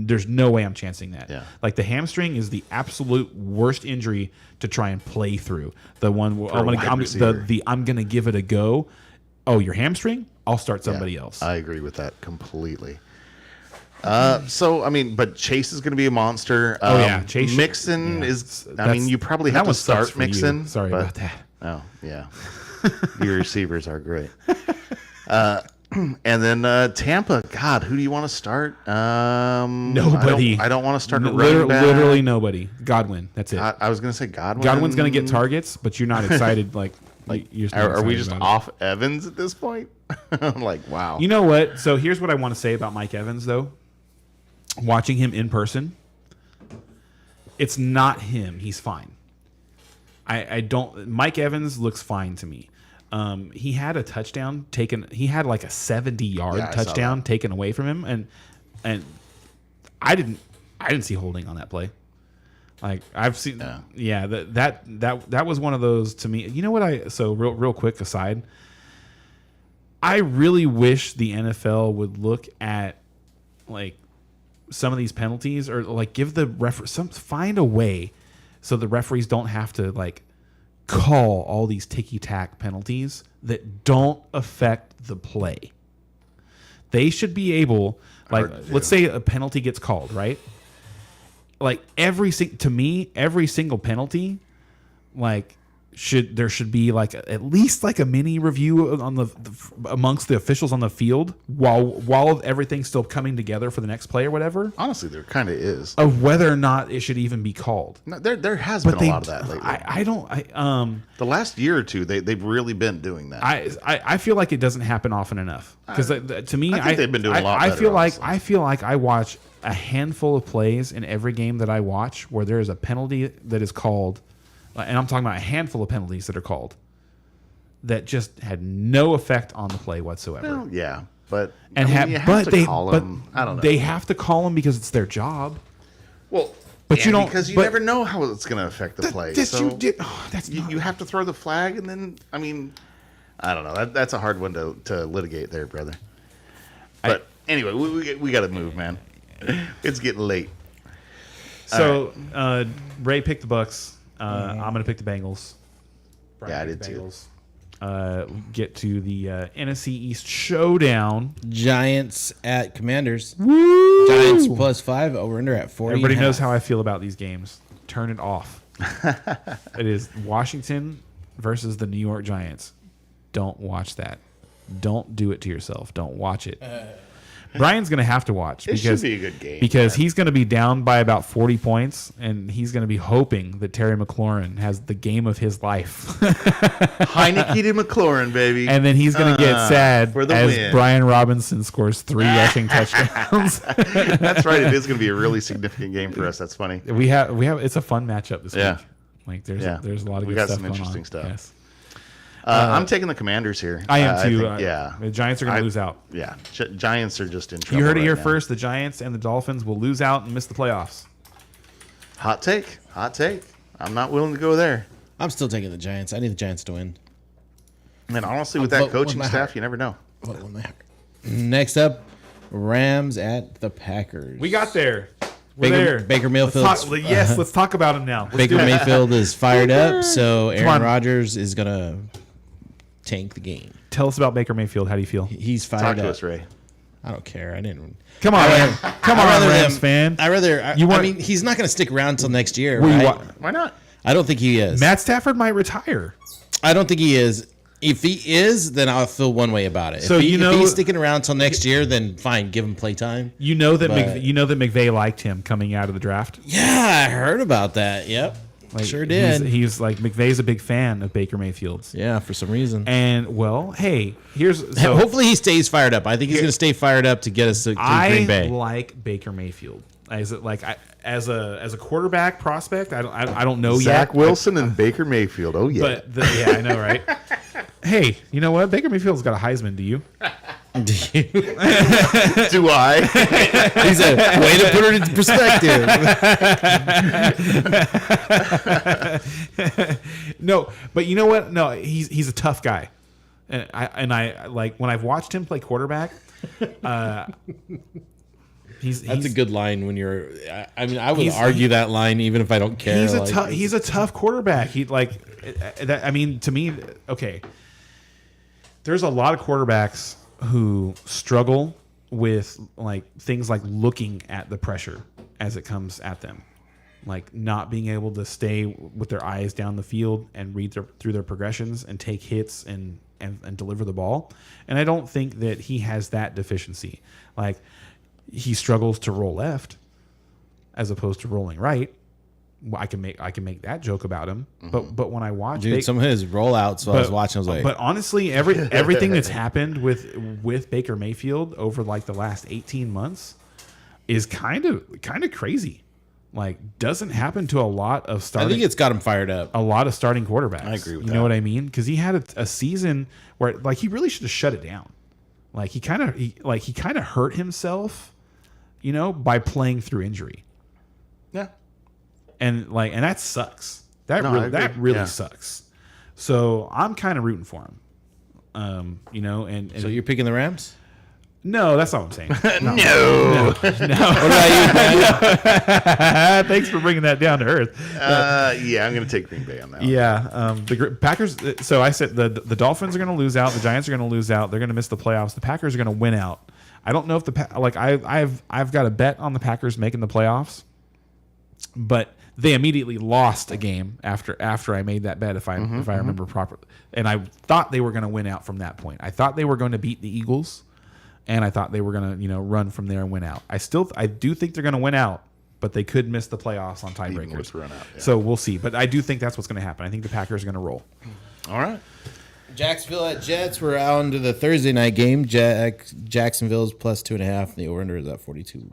there's no way I'm chancing that. Yeah. Like the hamstring is the absolute worst injury to try and play through. The one where I'm gonna give it a go. Oh, your hamstring? I'll start somebody else. I agree with that completely. So I mean, but Chase is going to be a monster. Chase. Mixon is. I mean, you probably have to start Mixon. Sorry about that. Oh yeah, your receivers are great. And then Tampa. God, who do you want to start? Nobody. I don't want to start a running back. Literally nobody. Godwin. That's it. I was going to say Godwin. Godwin's going to get targets, but you're not excited. You're not are we excited just about off Evans at this point? I'm like, wow. You know what? So here's what I want to say about Mike Evans, though. Watching him in person, it's not him. He's fine. I don't. Mike Evans looks fine to me. He had a touchdown taken. He had like a 70-yard touchdown taken away from him, and I didn't see holding on that play. Like I've seen, that was one of those to me. You know what? So real quick aside, I really wish the NFL would look at like some of these penalties or like give the find a way so the referees don't have to like call all these ticky-tack penalties that don't affect the play. They should be able, let's say a penalty gets called, right? Like every single penalty, like there should be like at least like a mini review on amongst the officials on the field while everything's still coming together for the next play or whatever. Honestly, there kind of is of whether or not it should even be called. No, there has been a lot of that lately. I don't. The last year or two, they've really been doing that. I feel like it doesn't happen often enough because to me, I think they've been doing a lot. I feel like I watch a handful of plays in every game that I watch where there is a penalty that is called. And I'm talking about a handful of penalties that are called that just had no effect on the play whatsoever. Well, yeah, but they call them. I don't know. They have to call them because it's their job. Well, but you don't because you never know how it's going to affect the play. You have to throw the flag, and then I mean, I don't know. That's a hard one to litigate there, brother. But anyway, we got to move, man. It's getting late. So Ray picked the Bucks. I'm going to pick the Bengals. I did too. Get to the NFC East showdown. Giants at Commanders. Woo! Giants +5 over under at 40. Everybody knows how I feel about these games. Turn it off. It is Washington versus the New York Giants. Don't watch that. Don't do it to yourself. Don't watch it. Brian's going to have to watch because it should be a good game. Because he's going to be down by about 40 points, and he's going to be hoping that Terry McLaurin has the game of his life. Heineke to McLaurin, baby. And then he's going to get sad as win. Brian Robinson scores 3 rushing touchdowns. That's right. It is going to be a really significant game for us. That's funny. We have. It's a fun matchup this week. Like there's a lot of good stuff. We got some interesting stuff. Yes. I'm taking the Commanders here. I am too. The Giants are going to lose out. Yeah, Giants are just in trouble. You heard it here now. first. The Giants and the Dolphins will lose out and miss the playoffs. Hot take. I'm not willing to go there. I'm still taking the Giants. I need the Giants to win. And honestly, with that coaching staff, you never know. Next up, Rams at the Packers. We got there. We're there. Baker Mayfield. Let's talk about him now. Baker Mayfield is fired up, so Aaron Rodgers is going to tank the game. Tell us about Baker Mayfield. How do you feel? He's fired up. Talk to us, Ray. I don't care. I didn't. Come on, Rams fan. I mean, he's not going to stick around until next year. Right? Why not? I don't think he is. Matt Stafford might retire. I don't think he is. If he is, then I'll feel one way about it. So if he's sticking around until next year, then fine, give him play time. You know that McVay liked him coming out of the draft. Yeah, I heard about that. Yep. Sure did. He's like McVay's a big fan of Baker Mayfield's. Yeah, for some reason. And well, hey, hopefully he stays fired up. I think he's going to stay fired up to get us to Green Bay. I like Baker Mayfield as a quarterback prospect. I don't know yet. Zach Wilson and Baker Mayfield. Oh yeah. But I know, right? Hey, you know what? Baker Mayfield's got a Heisman. Do you? Do you? Do I? He said, way to put it into perspective. No, but you know what? No, he's a tough guy, and I like when I've watched him play quarterback. He's a good line when you're. I mean, I would argue that line even if I don't care. He's a tough quarterback. He like that. I mean, to me, okay. There's a lot of quarterbacks who struggle with like things like looking at the pressure as it comes at them, like not being able to stay with their eyes down the field and read through their progressions and take hits and deliver the ball. And I don't think that he has that deficiency. Like he struggles to roll left as opposed to rolling right. I can make that joke about him, but when I watch some of his rollouts, I was watching, I was like, but honestly, everything that's happened with Baker Mayfield over like the last 18 months is kind of crazy. Like doesn't happen to a lot of starting. I think it's got him fired up. A lot of starting quarterbacks. I agree with that. You that. know what I mean? Because he had a season where like he really should have shut it down. Like he kind of hurt himself, you know, by playing through injury. Yeah. And that sucks. That agree. really Yeah. sucks. So I'm kind of rooting for him. You know, and So you're picking the Rams? no, that's not what I'm saying. No. What about you, man? Thanks for bringing that down to earth. Yeah, I'm going to take Green Bay on that one. Yeah, the Packers. So I said the Dolphins are going to lose out. The Giants are going to lose out. They're going to miss the playoffs. The Packers are going to win out. I don't know if I've got a bet on the Packers making the playoffs, but they immediately lost a game after I made that bet, if I remember properly. And I thought they were going to win out from that point. I thought they were going to beat the Eagles, and I thought they were going to run from there and win out. I do think they're going to win out, but they could miss the playoffs on Even worse tiebreakers. run out, yeah. So we'll see. But I do think that's what's going to happen. I think the Packers are going to roll. All right. Jacksonville at Jets. We're on to the Thursday night game. Jacksonville's plus 2.5. The over-under is at 42.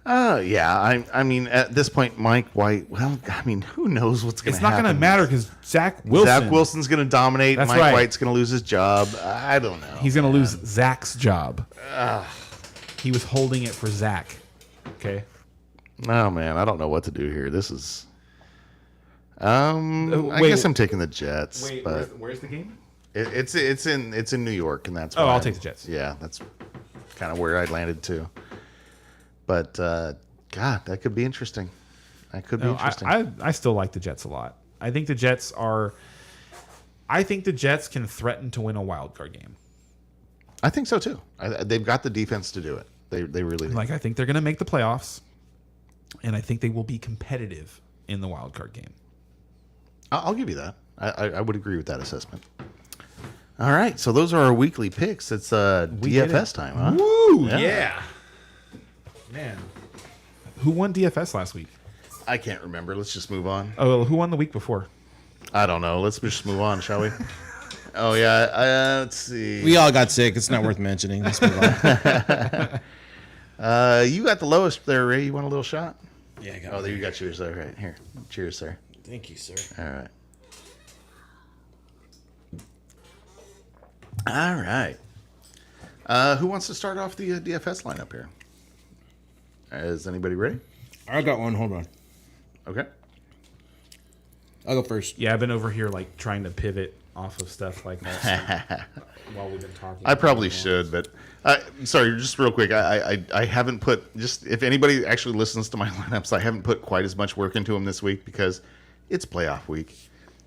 Yeah. I mean, at this point, Mike White. Well, I mean, who knows what's going to happen? It's not going to matter because Zach Wilson's going to dominate. That's Mike right. White's going to lose his job. I don't know. He's going to lose Zach's job. He was holding it for Zach. Okay. Oh man, I don't know what to do here. This is. I wait, guess I'm taking the Jets, Wait, but where's the game? it's in New York, and that's. Oh, why I'll take the Jets. Yeah, that's kind of where I landed too. But God, that could be interesting. That could be interesting. I still like the Jets a lot. I think the Jets can threaten to win a wild card game. I think so too. They've got the defense to do it. They really do. Like I think they're going to make the playoffs, and I think they will be competitive in the wild card game. I'll give you that. I would agree with that assessment. All right, so those are our weekly picks. It's DFS time, huh? Woo! Yeah. Man, who won DFS last week? I can't remember. Let's just move on. Oh, who won the week before? I don't know. Let's just move on, shall we? Oh yeah. Let's see. We all got sick. It's not worth mentioning. Let's move on. You got the lowest there, Ray. You want a little shot? Yeah, I got Oh, there you got yours there. Right here. Cheers, sir. Thank you, sir. All right. Who wants to start off the DFS lineup here? Is anybody ready? I got one. Hold on. Okay. I'll go first. Yeah, I've been over here like trying to pivot off of stuff like that while we've been talking. I probably should, but sorry, just real quick. I haven't put just if anybody actually listens to my lineups, I haven't put quite as much work into them this week because it's playoff week.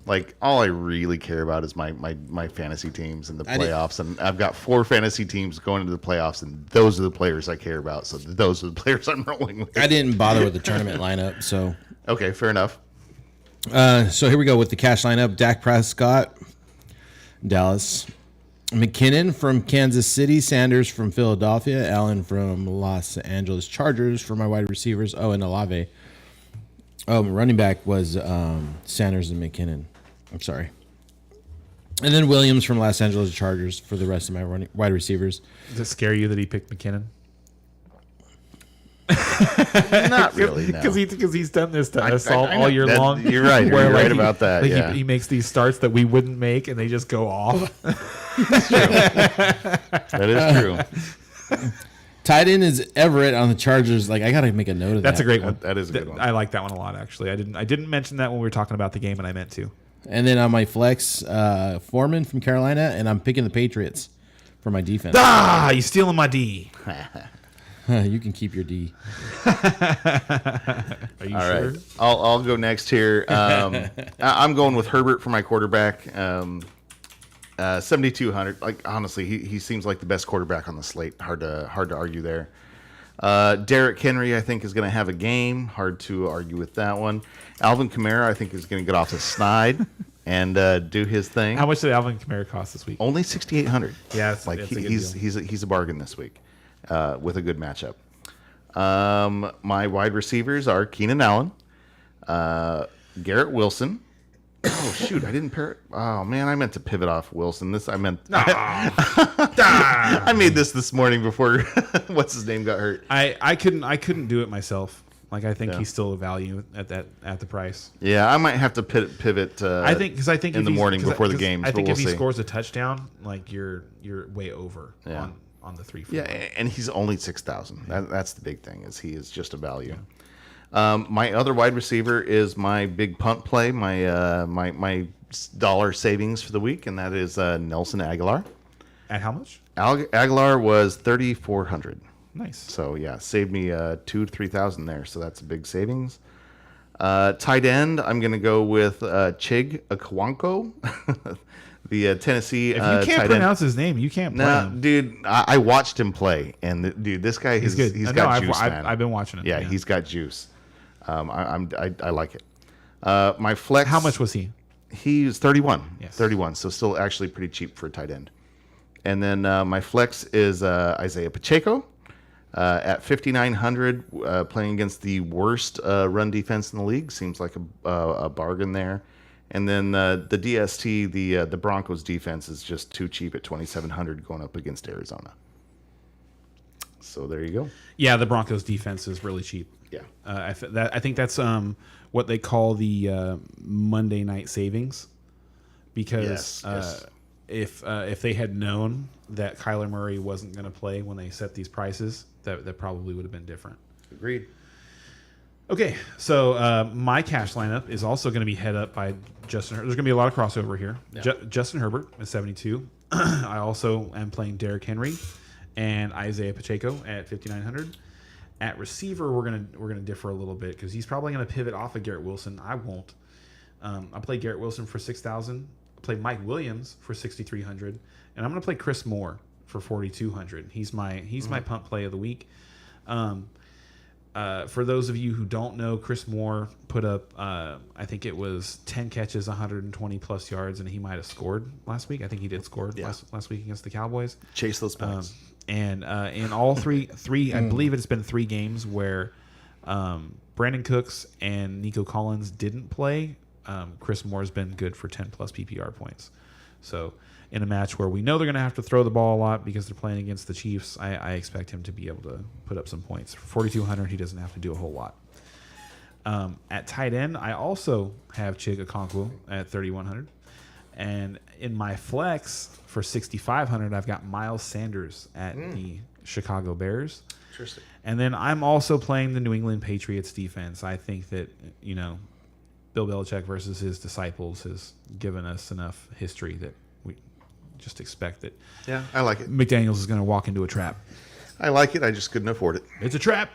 Like all I really care about is my fantasy teams and the playoffs, and I've got 4 fantasy teams going into the playoffs, and those are the players I care about. So those are the players I'm rolling with. I didn't bother with the tournament lineup, so. Okay, fair enough. So here we go with the cash lineup. Dak Prescott, Dallas. McKinnon from Kansas City. Sanders from Philadelphia. Allen from Los Angeles Chargers for my wide receivers. Oh, and Olave. Oh, running back was Sanders and McKinnon. I'm sorry. And then Williams from Los Angeles Chargers for the rest of my wide receivers. Does it scare you that he picked McKinnon? Not really, no. Because he's done this to us I know. all year That- long. you're right. You're right about that, yeah. He makes these starts that we wouldn't make, and they just go off. That is true. Tight end is Everett on the Chargers. Like, I got to make a note of That's that. a great one. That is a good one. I like that one a lot, actually. I didn't mention that when we were talking about the game, and I meant to. And then on my flex, Foreman from Carolina, and I'm picking the Patriots for my defense. Ah, you stealing my D. You can keep your D. Are you All sure? right. I'll go next here. I'm going with Herbert for my quarterback. 7,200. Like, honestly, he seems like the best quarterback on the slate. Hard to argue there. Derrick Henry, I think, is going to have a game. Hard to argue with that one. Alvin Kamara, I think, is going to get off the snide and do his thing. How much did Alvin Kamara cost this week? Only 6,800. Yeah, it's like a good he's a bargain this week with a good matchup. My wide receivers are Keenan Allen, Garrett Wilson. Oh shoot! I didn't pair. Oh man, I meant to pivot off Wilson. I made this morning before what's his name got hurt. I couldn't do it myself. Like, I think he's still a value at the price. Yeah, I might have to pivot. I think in the morning before the games. I think if he we'll see. scores a touchdown, like you're way over on the 3-4. Yeah, and he's only 6,000. That's the big thing. Is he is just a value. My other wide receiver is my big punt play, my dollar savings for the week, and that is Nelson Aguilar. At how much? Aguilar was 3,400. Nice. So yeah, saved me 2,000 to 3,000 there. So that's a big savings. Tight end, I'm going to go with Chig Okonkwo, the Tennessee. If you can't pronounce his name, you can't play him. Dude, I watched him play, and dude, this guy He's good. He's got juice, I've, man. I've been watching him. Yeah, he's got juice. I like it. My flex. How much was he? He's 31. Yes. 31. So still actually pretty cheap for a tight end. And then my flex is Isaiah Pacheco at 5,900, playing against the worst run defense in the league. Seems like a bargain there. And then the DST, the Broncos defense is just too cheap at 2,700 going up against Arizona. So there you go. Yeah, the Broncos defense is really cheap. Yeah. I think that's what they call the Monday night savings, because Yes. if they had known that Kyler Murray wasn't going to play when they set these prices, that probably would have been different. Agreed. Okay, so my cash lineup is also going to be head up by Justin. There's going to be a lot of crossover here. Yeah. Justin Herbert at 72. I also am playing Derrick Henry and Isaiah Pacheco at 5,900. At receiver, we're gonna differ a little bit because he's probably going to pivot off of Garrett Wilson. I won't. I play Garrett Wilson for 6,000. I play Mike Williams for 6,300, and I'm going to play Chris Moore for 4,200. He's my punt play of the week. For those of you who don't know, Chris Moore put up, I think it was 10 catches, 120 plus yards, and he might have scored last week. I think he did score last week against the Cowboys. Chase those points. And in all three, I believe it's been 3 games where Brandon Cooks and Nico Collins didn't play. Chris Moore's been good for 10 plus PPR points. So in a match where we know they're going to have to throw the ball a lot because they're playing against the Chiefs, I expect him to be able to put up some points. For 4,200, he doesn't have to do a whole lot. At tight end, I also have Chig Okonkwo at 3,100. And in my flex for 6,500, I've got Miles Sanders at the Chicago Bears. Interesting. And then I'm also playing the New England Patriots defense. I think that, Bill Belichick versus his disciples has given us enough history that we just expect that Yeah, I like it. McDaniels is going to walk into a trap. I like it. I just couldn't afford it. It's a trap.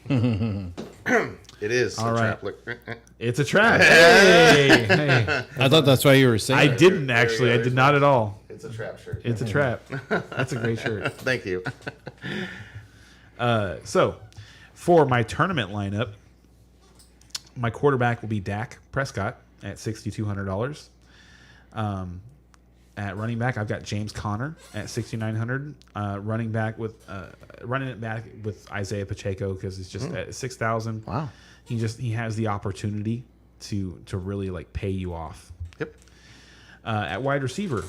It is. All a right. trap. Look. It's a trap. Hey. I thought that's why you were saying I it. didn't actually. I did not at all. It's a trap shirt. It's a trap. That's a great shirt. Thank you. So, for my tournament lineup, my quarterback will be Dak Prescott at $6,200. At running back, I've got James Conner at 6,900. Running it back with Isaiah Pacheco because it's just at 6,000. Wow. He has the opportunity to really pay you off. Yep. At wide receiver,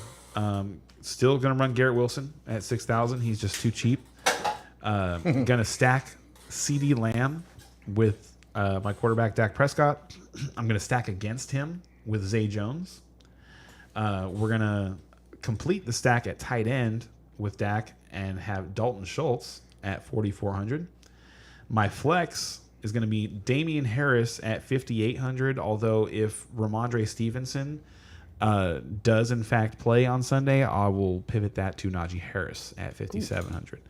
still going to run Garrett Wilson at 6,000. He's just too cheap. Going to stack CeeDee Lamb with my quarterback Dak Prescott. I'm going to stack against him with Zay Jones. We're going to complete the stack at tight end with Dak and have Dalton Schultz at 4,400. My flex is going to be Damian Harris at 5,800. Although if Ramondre Stevenson does in fact play on Sunday, I will pivot that to Najee Harris at 5,700.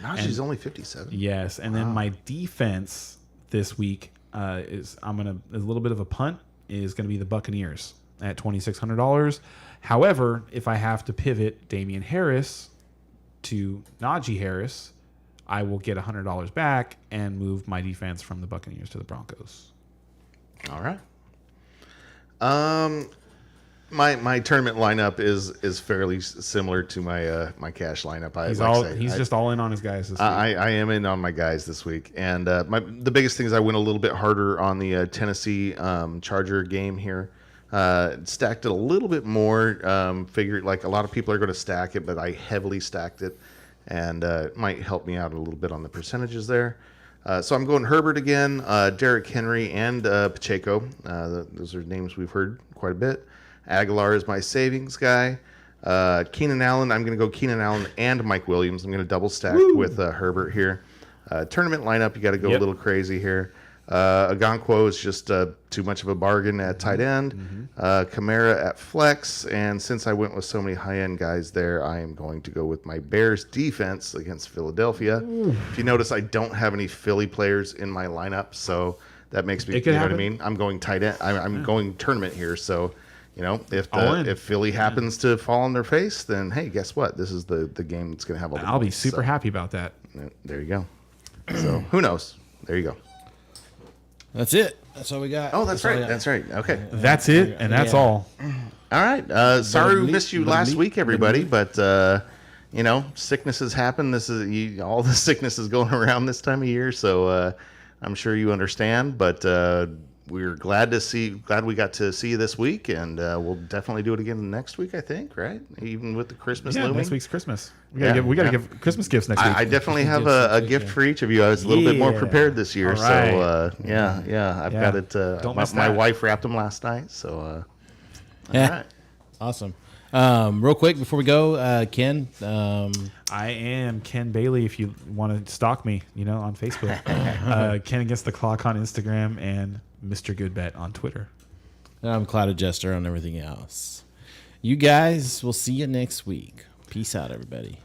Najee's only 57. Yes, and then my defense this week is a little bit of a punt, is going to be the Buccaneers at $2,600. However, if I have to pivot Damian Harris to Najee Harris, I will get $100 back and move my defense from the Buccaneers to the Broncos. All right. My tournament lineup is fairly similar to my cash lineup. He's just all in on his guys this week. I am in on my guys this week, and the biggest thing is I went a little bit harder on the Tennessee Charger game here. Stacked it a little bit more. Figured like a lot of people are going to stack it, but I heavily stacked it, and it might help me out a little bit on the percentages there. So I'm going Herbert again, Derrick Henry, and Pacheco. Those are names we've heard quite a bit. Aguilar is my savings guy. Keenan Allen, I'm going to go Keenan Allen and Mike Williams. I'm going to double stack with Herbert here. Tournament lineup, you got to go a little crazy here. Okonkwo is just too much of a bargain at tight end. Kamara at flex. And since I went with so many high-end guys there, I am going to go with my Bears defense against Philadelphia. If you notice, I don't have any Philly players in my lineup, so that makes me, you know what I mean? I'm going tight end. I'm going tournament here, so... You know, if Philly happens to fall on their face, then hey, guess what? This is the game that's going to have all the I'll be points, super happy about that. There you go. So who knows? There you go. That's it. That's all we got. Oh, that's right. That's right. Okay. That's it, and that's all. All right. Sorry we missed you last week, everybody, but you know, sicknesses happen. This is all the sickness is going around this time of year, so I'm sure you understand. But we're glad we got to see you this week, and we'll definitely do it again next week, I think, right? Even with the Christmas looming. Next week's Christmas. We gotta give Christmas gifts next week. I definitely have a gift for each of you. I was a little bit more prepared this year, All right. so I've got it. Don't miss my that. wife wrapped them last night, so Yeah. all right. Awesome. Real quick before we go, Ken. I am Ken Bailey. If you want to stalk me, on Facebook, Ken Against the Clock on Instagram, and Mr. Goodbet on Twitter. I'm Clouded Jester on everything else. You guys, we'll see you next week. Peace out, everybody.